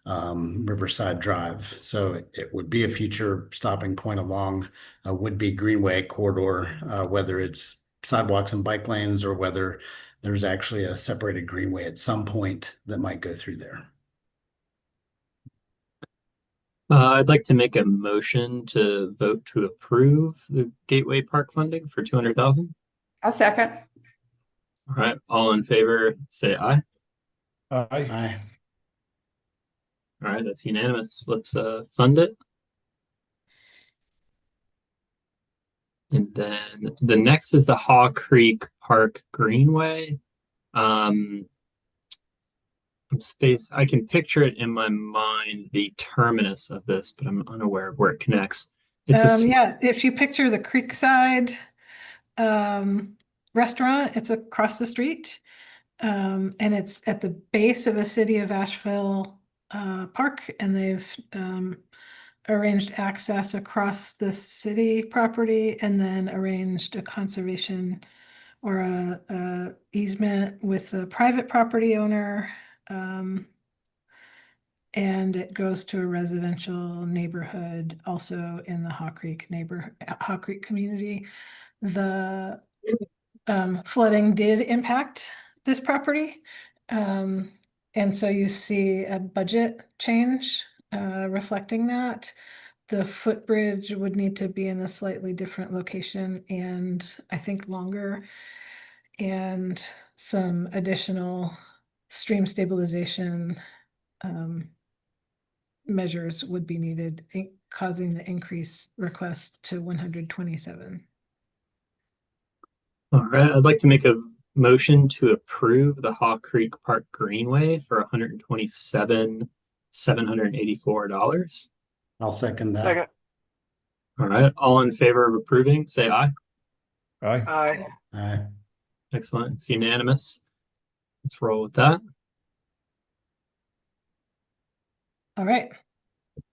Riverside Drive. So it would be a future stopping point along a would-be greenway corridor, whether it's sidewalks and bike lanes or whether there's actually a separated greenway at some point that might go through there. I'd like to make a motion to vote to approve the Gateway Park funding for 200,000. I'll second. All right, all in favor, say aye. Aye. Aye. All right, that's unanimous. Let's fund it. And then the next is the Haw Creek Park Greenway. Space, I can picture it in my mind, the terminus of this, but I'm unaware of where it connects. It's Yeah, if you picture the Creekside restaurant, it's across the street. And it's at the base of a City of Asheville park, and they've arranged access across the city property and then arranged a conservation or a easement with the private property owner. And it goes to a residential neighborhood also in the Haw Creek community. The flooding did impact this property. And so you see a budget change reflecting that. The footbridge would need to be in a slightly different location and I think longer, and some additional stream stabilization measures would be needed, causing the increase request to 127. all right. I'd like to make a motion to approve the Haw Creek Park Greenway for $127,784. I'll second that. Second. All right, all in favor of approving, say aye. Aye. Aye. Aye. Excellent, it's unanimous. Let's roll with that. All right.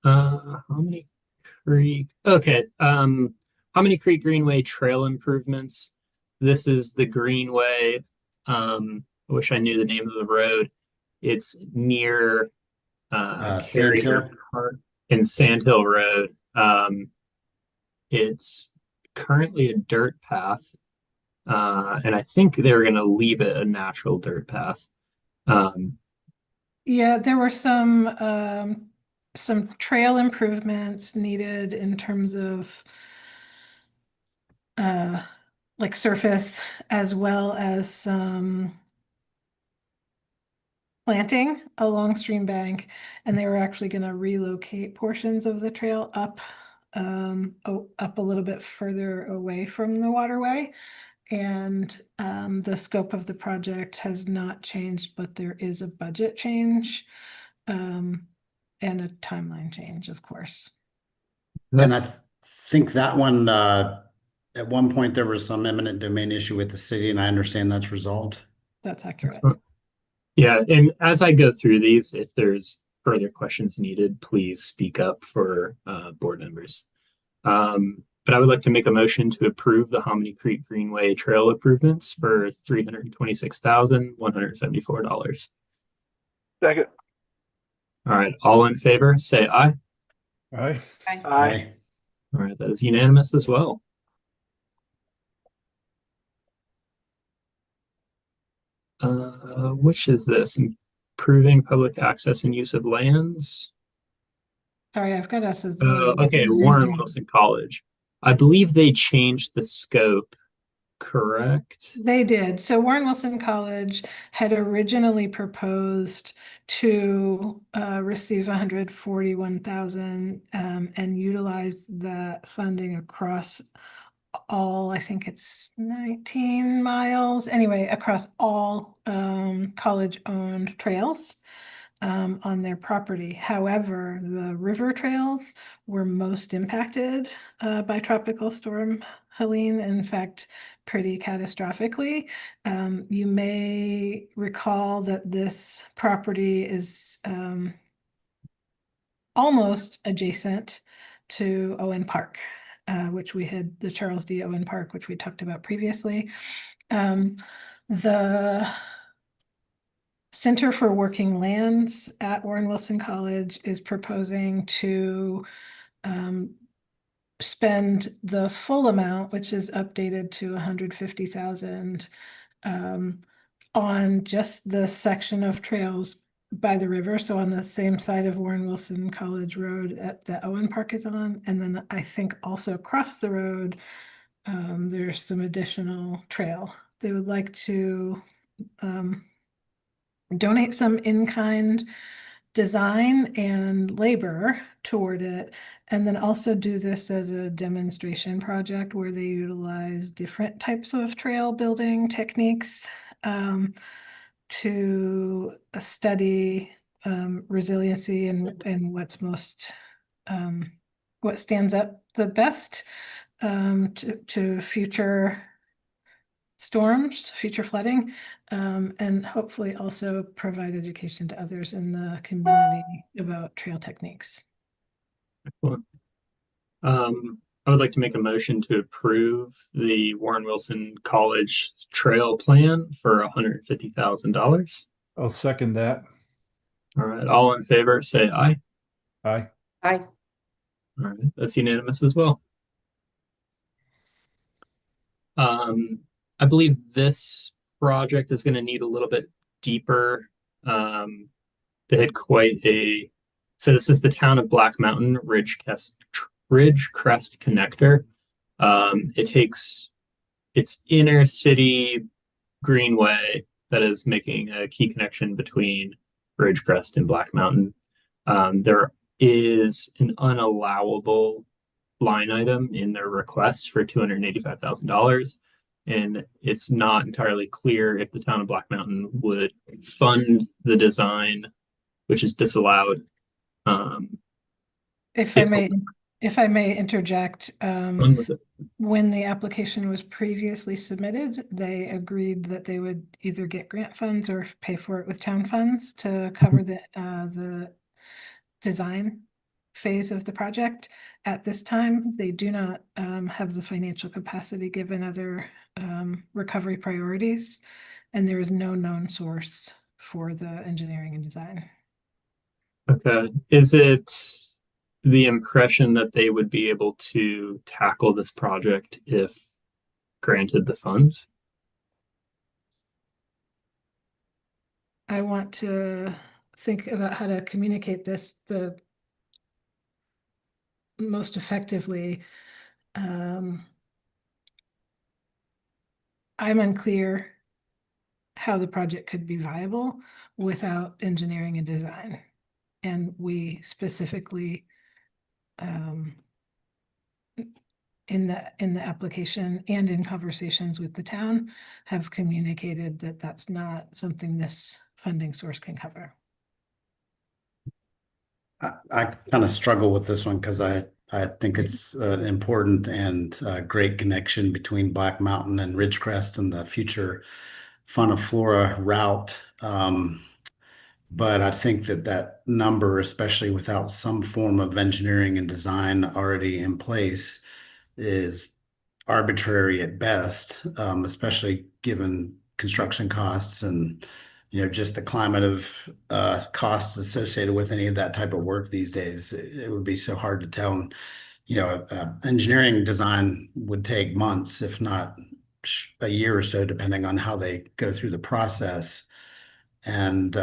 Hominy Creek. Okay. Hominy Creek Greenway trail improvements. This is the Greenway. I wish I knew the name of the road. It's near Sandhill Park and Sandhill Road. It's currently a dirt path. And I think they're going to leave it a natural dirt path. Yeah, there were some trail improvements needed in terms of like surface, as well as some planting along stream bank, and they were actually going to relocate portions of the trail up up a little bit further away from the waterway. And the scope of the project has not changed, but there is a budget change and a timeline change, of course. And I think that one, at one point, there was some eminent domain issue with the city, and I understand that's resolved. That's accurate. Yeah, and as I go through these, if there's further questions needed, please speak up for board members. But I would like to make a motion to approve the Hominy Creek Greenway trail improvements for $326,174. Second. All right, all in favor, say aye. Aye. Aye. All right, that is unanimous as well. Which is this? Improving public access and use of lands. Sorry, I've got us as Okay, Warren Wilson College. I believe they changed the scope correct? They did. So Warren Wilson College had originally proposed to receive 141,000 and utilize that funding across all, I think it's 19 miles, anyway, across all college-owned trails on their property. However, the river trails were most impacted by Tropical Storm Helene, in fact, pretty catastrophically. You may recall that this property is almost adjacent to Owen Park, which we had the Charles D. Owen Park, which we talked about previously. The Center for Working Lands at Warren Wilson College is proposing to spend the full amount, which is updated to 150,000 on just the section of trails by the river. So on the same side of Warren Wilson College Road that Owen Park is on. And then I think also across the road, there's some additional trail. They would like to donate some in-kind design and labor toward it, and then also do this as a demonstration project where they utilize different types of trail building techniques to study resiliency and what's most what stands up the best to future storms, future flooding, and hopefully also provide education to others in the community about trail techniques. Excellent. I would like to make a motion to approve the Warren Wilson College trail plan for $150,000. I'll second that. All right, all in favor, say aye. Aye. Aye. All right, that's unanimous as well. I believe this project is going to need a little bit deeper. They had so this is the town of Black Mountain Ridge Crest Connector. It takes its inner city greenway that is making a key connection between Ridgecrest and Black Mountain. There is an unallowable line item in their request for $285,000, and it's not entirely clear if the town of Black Mountain would fund the design, which is disallowed. If I may interject, when the application was previously submitted, they agreed that they would either get grant funds or pay for it with town funds to cover the design phase of the project. At this time, they do not have the financial capacity given other recovery priorities, and there is no known source for the engineering and design. Okay. Is it the impression that they would be able to tackle this project if granted the funds? I want to think about how to communicate this the most effectively. I'm unclear how the project could be viable without engineering and design. And we specifically in the application and in conversations with the town have communicated that that's not something this funding source can cover. I kind of struggle with this one because I think it's an important and great connection between Black Mountain and Ridgecrest and the future Fauna Flora route. But I think that number, especially without some form of engineering and design already in place, is arbitrary at best, especially given construction costs and just the climate of costs associated with any of that type of work these days. It would be so hard to tell. And, engineering design would take months, if not a year or so, depending on how they go through the process. And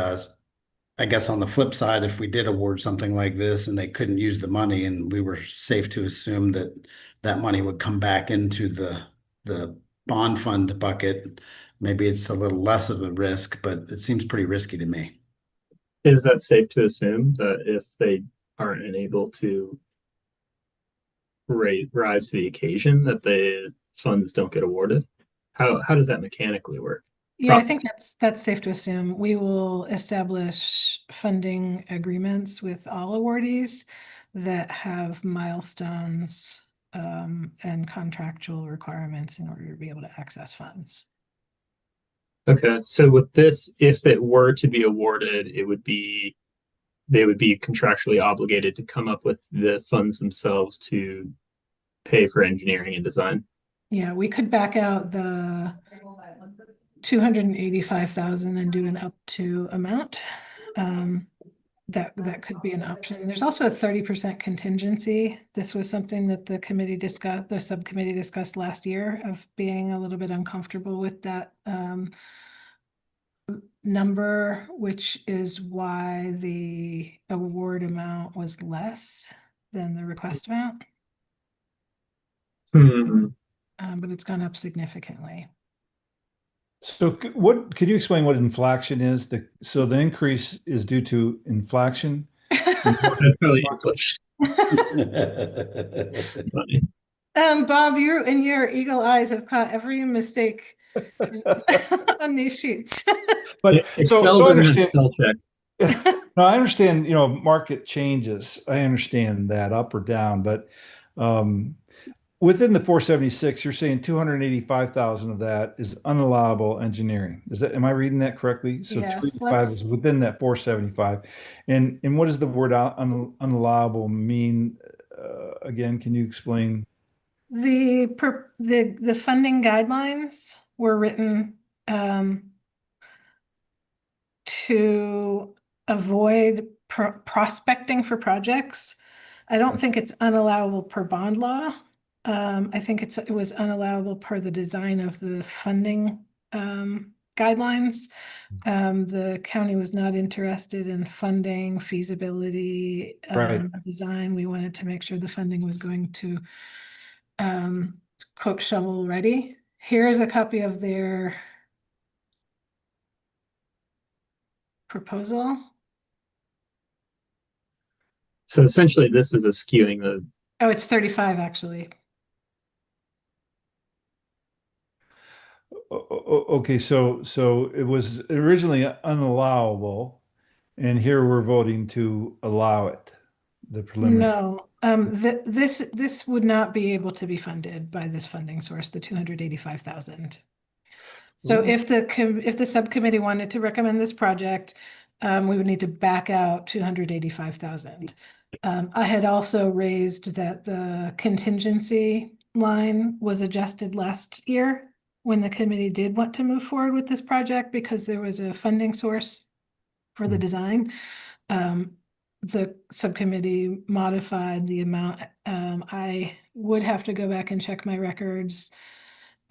I guess on the flip side, if we did award something like this and they couldn't use the money, and we were safe to assume that that money would come back into the bond fund bucket, maybe it's a little less of a risk, but it seems pretty risky to me. Is that safe to assume that if they aren't unable to rise to the occasion, that the funds don't get awarded? How does that mechanically work? Yeah, I think that's safe to assume. We will establish funding agreements with all awardees that have milestones and contractual requirements in order to be able to access funds. Okay, so with this, if it were to be awarded, they would be contractually obligated to come up with the funds themselves to pay for engineering and design. Yeah, we could back out the 285,000 and do an up to amount. That could be an option. There's also a 30% contingency. This was something that the subcommittee discussed last year, of being a little bit uncomfortable with that number, which is why the award amount was less than the request amount. But it's gone up significantly. So what could you explain what inflation is? So the increase is due to inflation? That's probably inflation. Funny. Bob, you and your eagle eyes have caught every mistake on these sheets. But Excel doesn't have spell check. No, I understand, market changes. I understand that up or down, but within the 476, you're saying 285,000 of that is unallowable engineering. Am I reading that correctly? So Yes, 285 is within that 475. And what does the word unallowable mean? Again, can you explain? The funding guidelines were written to avoid prospecting for projects. I don't think it's unallowable per bond law. I think it was unallowable per the design of the funding guidelines. The county was not interested in funding feasibility design. We wanted to make sure the funding was going to quote shovel ready. Here's a copy of their proposal. So essentially this is a skewing the... Oh, it's 35 actually. Okay, so it was originally unallowable, and here we're voting to allow it, the preliminary. No, this would not be able to be funded by this funding source, the 285,000. So if the subcommittee wanted to recommend this project, we would need to back out 285,000. I had also raised that the contingency line was adjusted last year when the committee did want to move forward with this project, because there was a funding source for the design. The subcommittee modified the amount. I would have to go back and check my records,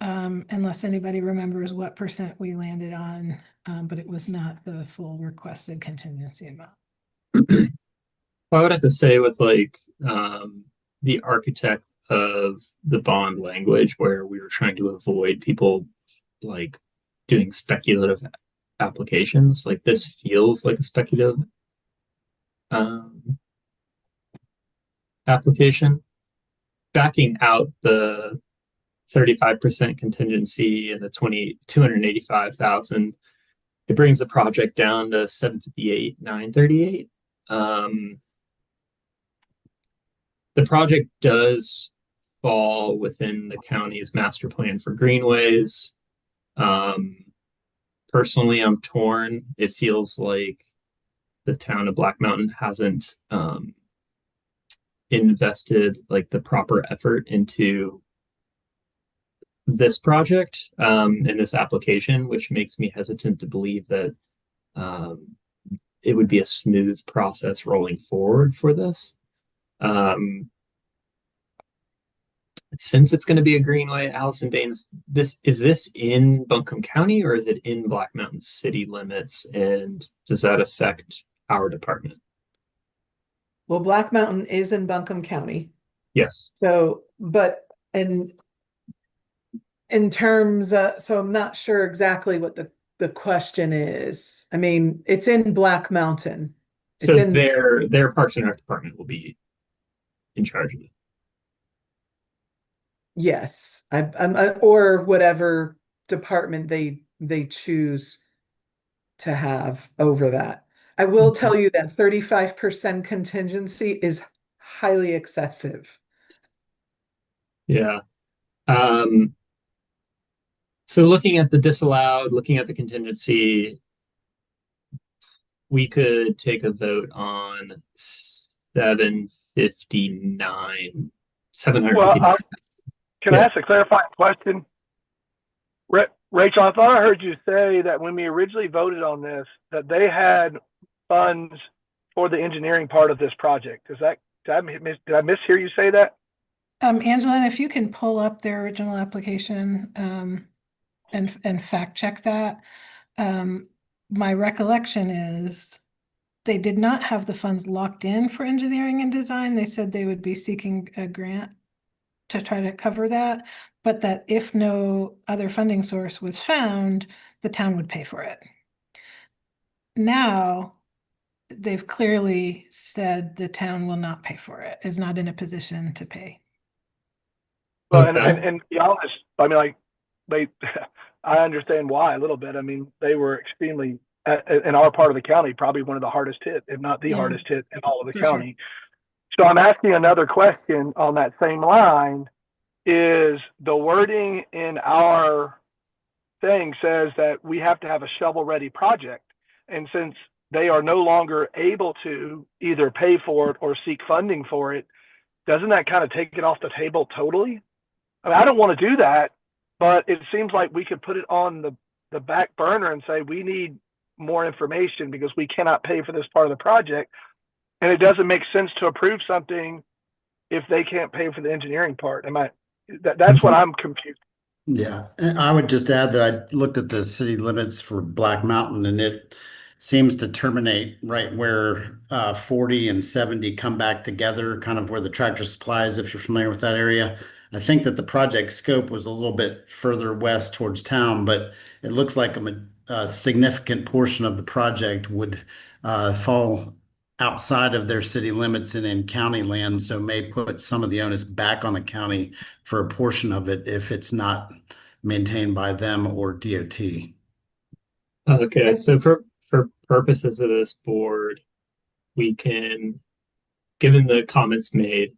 unless anybody remembers what percent we landed on, but it was not the full requested contingency amount. Well, I would have to say with the architect of the bond language, where we were trying to avoid people doing speculative applications, this feels like a speculative application. Backing out the 35% contingency and the 285,000, it brings the project down to 758,938. The project does fall within the county's master plan for greenways. Personally, I'm torn. It feels like the town of Black Mountain hasn't invested the proper effort into this project and this application, which makes me hesitant to believe that it would be a smooth process rolling forward for this. Since it's going to be a greenway, Allison Baines, is this in Buncombe County or is it in Black Mountain city limits? And does that affect our department? Well, Black Mountain is in Buncombe County. Yes. So, and In terms, so I'm not sure exactly what the question is. I mean, it's in Black Mountain. It's So in, their Parks and Rec department will be in charge of it. yes, or whatever department they choose to have over that. I will tell you that 35% contingency is highly excessive. Yeah. So looking at the disallowed, looking at the contingency, we could take a vote on 759, 759. Can I Yeah. ask a clarifying question? Rachel, I thought I heard you say that when we originally voted on this, that they had funds for the engineering part of this project. Did I mishear you say that? Angela, if you can pull up their original application, and fact check that. My recollection is they did not have the funds locked in for engineering and design. They said they would be seeking a grant to try to cover that, but that if no other funding source was found, the town would pay for it. Now, they've clearly said the town will not pay for it, is not in a position to pay. Well, Okay. and to be honest, I mean, like they, I understand why a little bit. I mean, they were extremely in our part of the county, probably one of the hardest hit, if not the Yeah, hardest hit in all of the for sure. county. So I'm asking another question on that same line. Is the wording in our thing says that we have to have a shovel-ready project, and since they are no longer able to either pay for it or seek funding for it, doesn't that kind of take it off the table totally? I mean, I don't want to do that, but it seems like we could put it on the back burner and say we need more information because we cannot pay for this part of the project. And it doesn't make sense to approve something if they can't pay for the engineering part. That's what I'm confused. Yeah, and I would just add that I looked at the city limits for Black Mountain and it seems to terminate right where 40 and 70 come back together, kind of where the Tractor Supply is, if you're familiar with that area. I think that the project scope was a little bit further west towards town, but it looks like a significant portion of the project would fall outside of their city limits and in county land, so may put some of the onus back on the county for a portion of it if it's not maintained by them or DOT. Okay, so for purposes of this board, we can, given the comments made,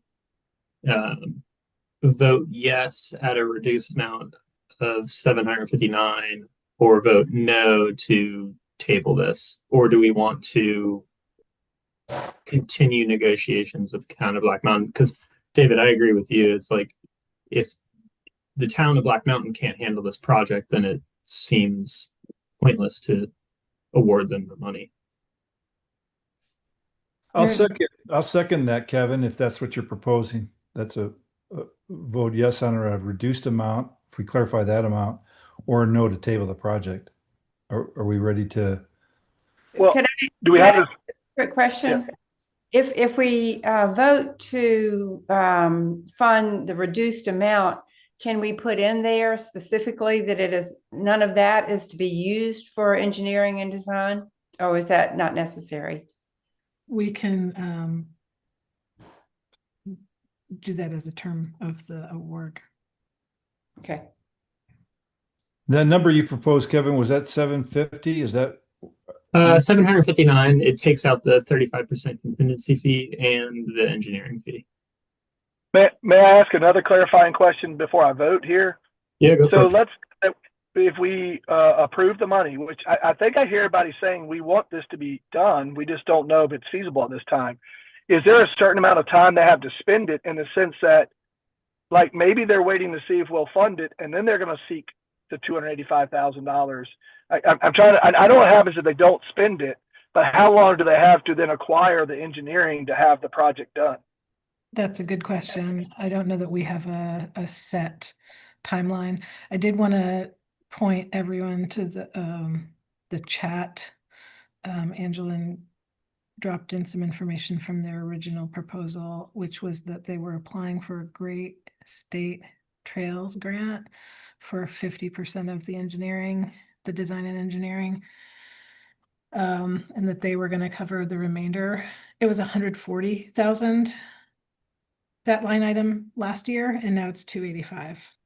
vote yes at a reduced amount of 759 or vote no to table this, or do we want to continue negotiations with the town of Black Mountain? Because David, I agree with you. It's like if the town of Black Mountain can't handle this project, then it seems pointless to award them the money. I'll There's- second that, Kevin, if that's what you're proposing. That's a vote yes on a reduced amount, if we clarify that amount, or no to table the project. Are we ready to? Well, do we could have I this? Quick question. If we vote to fund the reduced amount, can we put in there specifically that it is none of that is to be used for engineering and design? Or is that not necessary? We can do that as a term of the award. Okay. The number you proposed, Kevin, was that 750? Is that 759, it takes out the 35% contingency fee and the engineering fee. May I ask another clarifying question before I vote here? Yeah, go So for it. if we approve the money, which I think I hear everybody saying we want this to be done, we just don't know if it's feasible at this time. Is there a certain amount of time they have to spend it, in the sense that, like, maybe they're waiting to see if we'll fund it and then they're going to seek the $285,000? I'm trying to, I know what happens if they don't spend it, but how long do they have to then acquire the engineering to have the project done? That's a good question. I don't know that we have a set timeline. I did want to point everyone to the chat. Angela dropped in some information from their original proposal, which was that they were applying for a Great State Trails grant for 50% of the engineering, the design and engineering. And that they were gonna cover the remainder. It was 140,000, that line item last year, and now it's 285.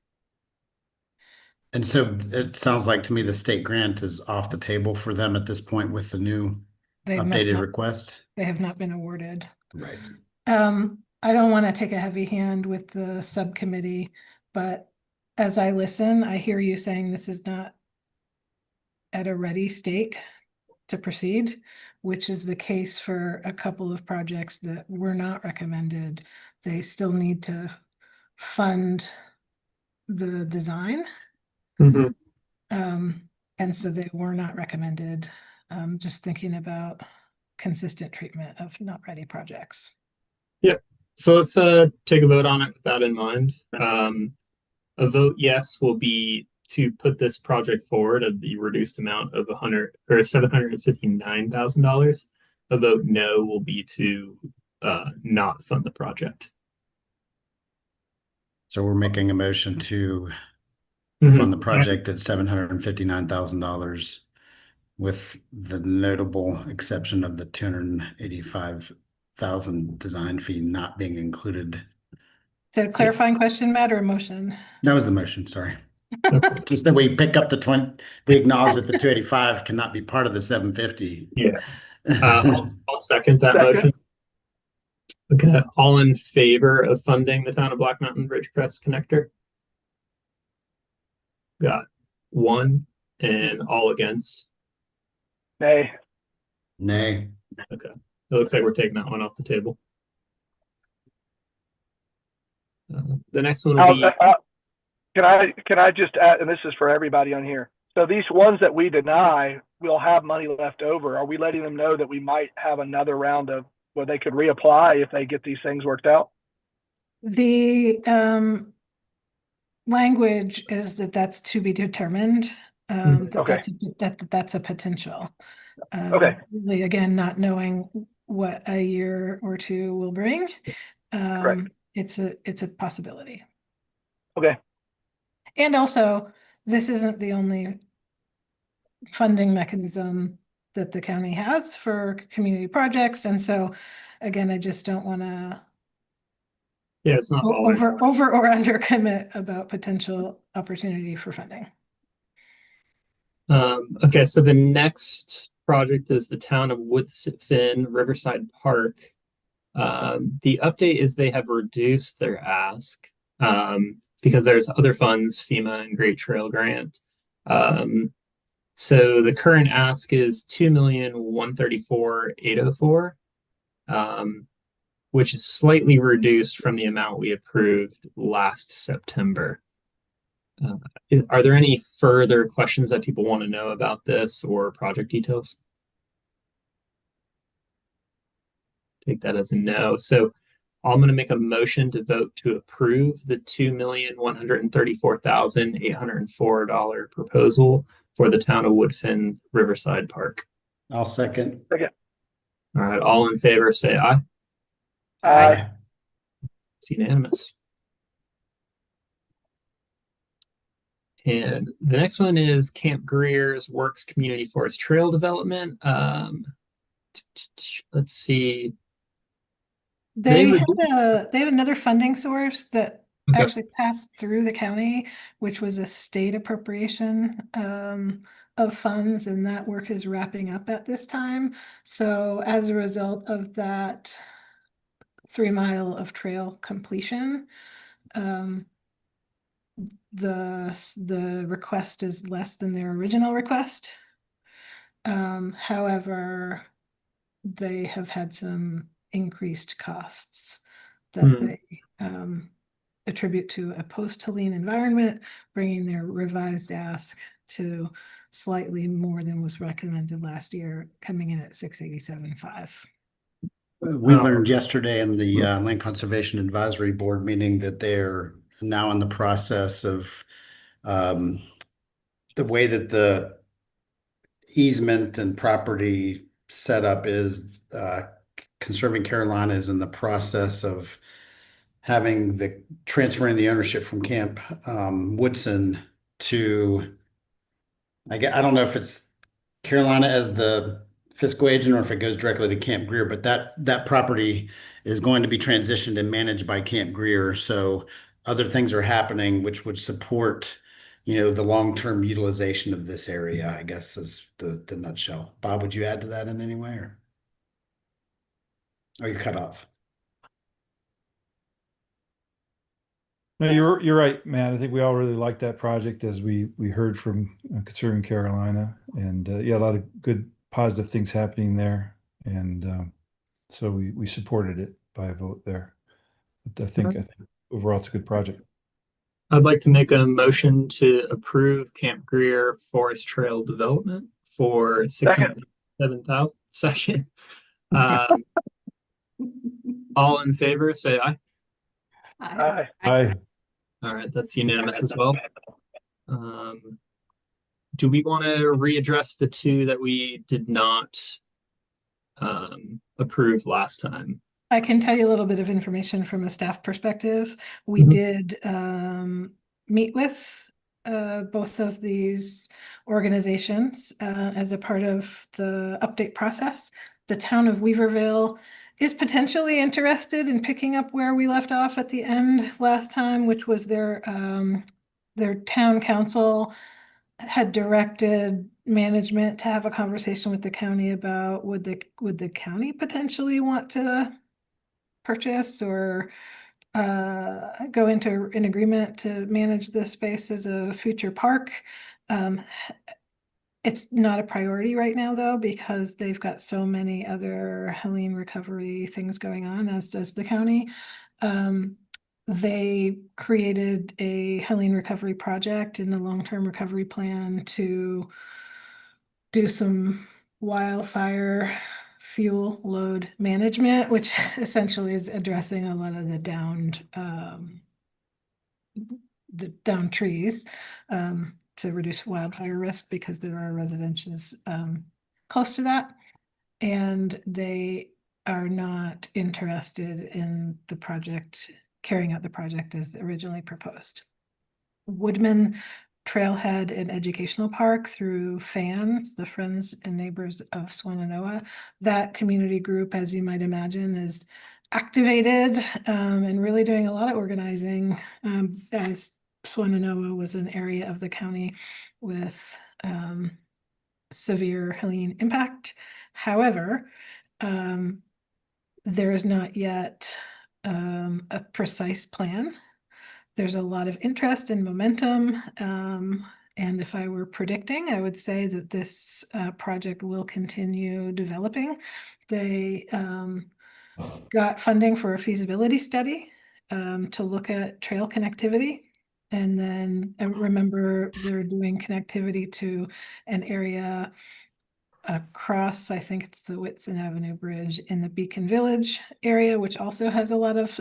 And so it sounds like to me the state grant is off the table for them at this point with the new They must updated not, request. they have not been awarded. Right. I don't want to take a heavy hand with the subcommittee, but as I listen, I hear you saying this is not at a ready state to proceed, which is the case for a couple of projects that were not recommended. They still need to fund the design. Mhm. And so they were not recommended. Just thinking about consistent treatment of not ready projects. Yep. So let's take a vote on it with that in mind. A vote yes will be to put this project forward at the reduced amount of $759,000. A vote no will be to not fund the project. So we're making a motion to Mhm. fund the project at $759,000 with the notable exception of the $285,000 design fee not being included. Is that a clarifying question, Matt, or a motion? That was the motion, sorry. Okay. Just that we pick up the 20, we acknowledge that the 285 cannot be part of the 750. Yeah. I'll second that Second. motion. Okay. All in favor of funding the town of Black Mountain Ridgecrest connector? Got one, and all against. Nay. Nay. Okay. It looks like we're taking that one off the table. The next one will be. Can I just add, and this is for everybody on here. So these ones that we deny, we'll have money left over. Are we letting them know that we might have another round of where they could reapply if they get these things worked out? The language is that that's to be determined. That Okay. that's a potential. Okay. Really, again, not knowing what a year or two will bring. Correct. It's a possibility. Okay. And also, this isn't the only funding mechanism that the county has for community projects. And so, again, I just don't want to Yeah, it's not always. over or under commit about potential opportunity for funding. Okay, so the next project is the town of Woodfin Riverside Park. The update is they have reduced their ask because there's other funds, FEMA and Great Trail Grant. So the current ask is $2,134,804, which is slightly reduced from the amount we approved last September. Are there any further questions that people want to know about this or project details? Take that as a no. So I'm going to make a motion to vote to approve the $2,134,804 proposal for the town of Woodfin Riverside Park. I'll second. Second. All right, all in favor, say aye. Aye. It's unanimous. And the next one is Camp Greer's Works Community Forest Trail Development. Let's see. They had another funding source that Okay. actually passed through the county, which was a state appropriation of funds, and that work is wrapping up at this time. So as a result of that 3 mile of trail completion, the request is less than their original request. However, they have had some increased costs that they attribute to a post-Helene environment, bringing their revised ask to slightly more than was recommended last year, coming in at $687,500. We learned yesterday in the Land Conservation Advisory Board meeting that they're now in the process of the way that the easement and property setup is. Conserving Carolina is in the process of having transferring the ownership from Camp Woodson to, I don't know if it's Carolina as the fiscal agent or if it goes directly to Camp Greer, but that property is going to be transitioned and managed by Camp Greer. So other things are happening which would support, the long-term utilization of this area, I guess is the nutshell. Bob, would you add to that in any way, or are you cut off? No, you're right, Matt. I think we all really like that project, as we heard from Conserving Carolina, and yeah, a lot of good positive things happening there, and so we supported it by a vote there. But I think overall it's a good project. I'd like to make a motion to approve Camp Greer Forest Trail Development for $607,000. Second. All in favor, say aye. Aye. Aye. All right, that's unanimous as well. Do we want to readdress the two that we did not approve last time? I can tell you a little bit of information from a staff perspective. We did meet with both of these organizations as a part of the update process. The town of Weaverville is potentially interested in picking up where we left off at the end last time, which was their town council had directed management to have a conversation with the county about would the county potentially want to purchase or go into an agreement to manage this space as a future park. It's not a priority right now, though, because they've got so many other Helene recovery things going on, as does the county. They created a Helene recovery project in the long-term recovery plan to do some wildfire fuel load management, which essentially is addressing a lot of the downed trees to reduce wildfire risk, because there are residences close to that, and they are not interested in the project, carrying out the project as originally proposed. Woodman Trailhead and Educational Park through FANS, the Friends and Neighbors of Swannanoa. That community group, as you might imagine, is activated and really doing a lot of organizing, as Swannanoa was an area of the county with severe Helene impact. However, there is not yet a precise plan. There's a lot of interest and momentum. And if I were predicting, I would say that this project will continue developing. They got funding for a feasibility study to look at trail connectivity. And then remember, they're doing connectivity to an area across, I think it's the Whitson Avenue Bridge in the Beacon Village area, which also has a lot of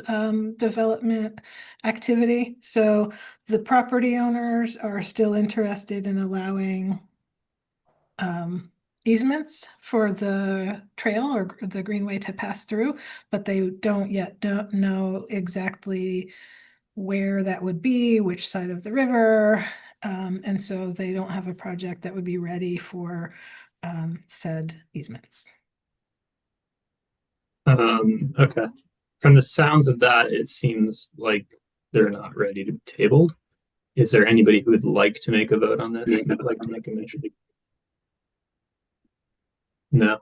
development activity. So the property owners are still interested in allowing easements for the trail or the greenway to pass through, but they don't know exactly where that would be, which side of the river. And so they don't have a project that would be ready for said easements. Okay. From the sounds of that, it seems like they're not ready to be tabled. Is there anybody who would like to make a vote on this? Who'd like to make a motion? No.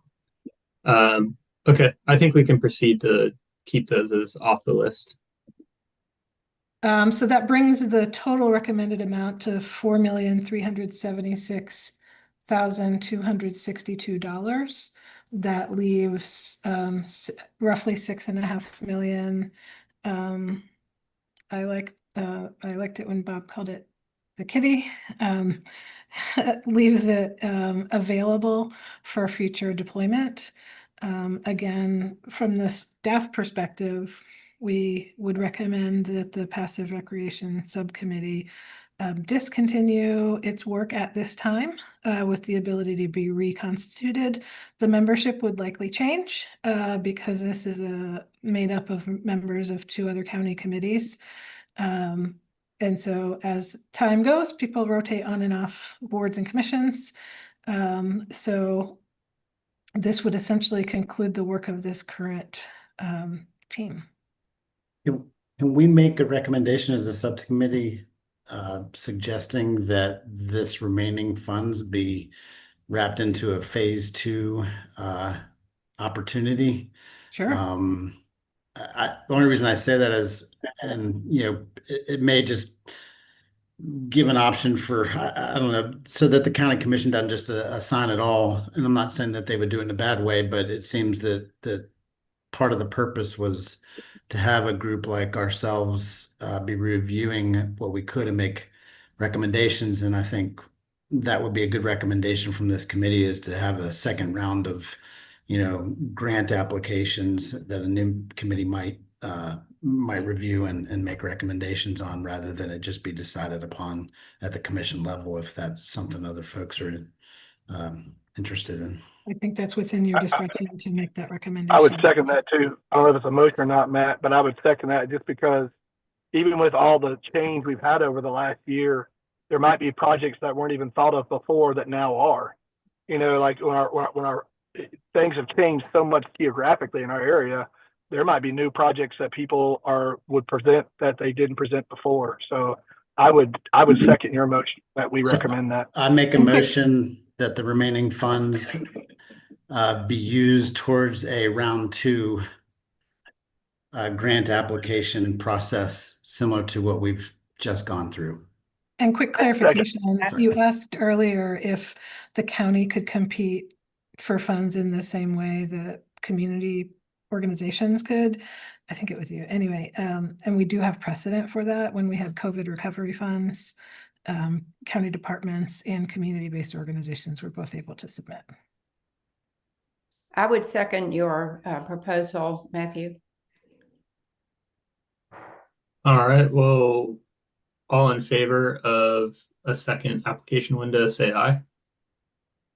Okay, I think we can proceed to keep those as off the list. So that brings the total recommended amount to $4,376,262. That leaves roughly $6.5 million. I liked it when Bob called it the kitty. Leaves it available for future deployment. Again, from the staff perspective, we would recommend that the Passive Recreation Subcommittee discontinue its work at this time with the ability to be reconstituted. The membership would likely change because this is made up of members of two other county committees. And so as time goes, people rotate on and off boards and commissions. So this would essentially conclude the work of this current team. Can we make a recommendation as a subcommittee suggesting that this remaining funds be wrapped into a phase 2 opportunity? Sure. The only reason I say that is, and it may just give an option for, I don't know, so that the county commission doesn't just assign it all. And I'm not saying that they would do it in a bad way, but it seems that part of the purpose was to have a group like ourselves be reviewing what we could and make recommendations. And I think that would be a good recommendation from this committee, is to have a second round of, grant applications that a new committee might review and make recommendations on, rather than it just be decided upon at the commission level, if that's something other folks are interested in. I think that's within your discretion to make that recommendation. I would second that too. I don't know if it's a motion or not, Matt, but I would second that, just because even with all the change we've had over the last year, there might be projects that weren't even thought of before that now are. Like when our things have changed so much geographically in our area, there might be new projects that people would present that they didn't present before. So I would second your motion that we recommend that. I make a motion that the remaining funds be used towards a round 2 grant application process, similar to what we've just gone through. And quick clarification, you asked earlier if the county could compete for funds in the same way that community organizations could. I think it was you. Anyway, and we do have precedent for that when we had COVID recovery funds. County departments and community-based organizations were both able to submit. I would second your proposal, Matthew. All right, well, all in favor of a second application window, say aye.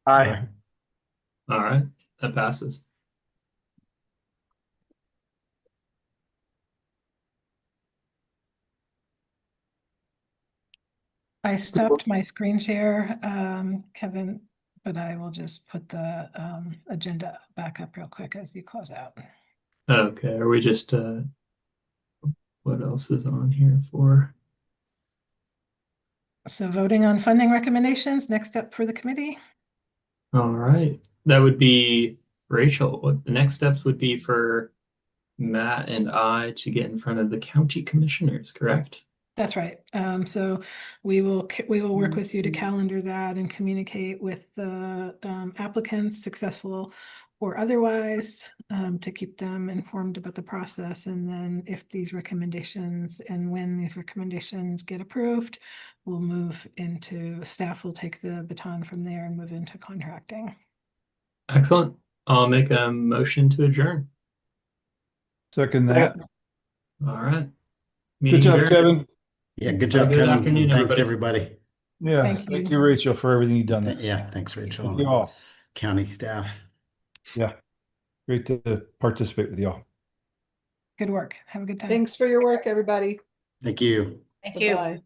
Aye. All right, that passes. I stopped my screen share, Kevin, but I will just put the agenda back up real quick as you close out. Okay, are we just, what else is on here for? So voting on funding recommendations, next up for the committee. All right, that would be Rachel. What the next steps would be for Matt and I to get in front of the county commissioners, correct? That's right. So we will work with you to calendar that and communicate with the applicants, successful or otherwise, to keep them informed about the process. And then if these recommendations and when these recommendations get approved, we'll move into, staff will take the baton from there and move into contracting. Excellent. I'll make a motion to adjourn. Second that. All right. Good job, adjourned. Kevin. Yeah, good job, Good Kevin. afternoon, Thanks, everybody. everybody. Yeah, Thank you. Rachel, for everything you've done there. Yeah, thanks, Rachel. Thank you all. County staff. Yeah, great to participate with you all. Good work. Have a good time. Thanks for your work, everybody. Thank you. Thank you. Bye.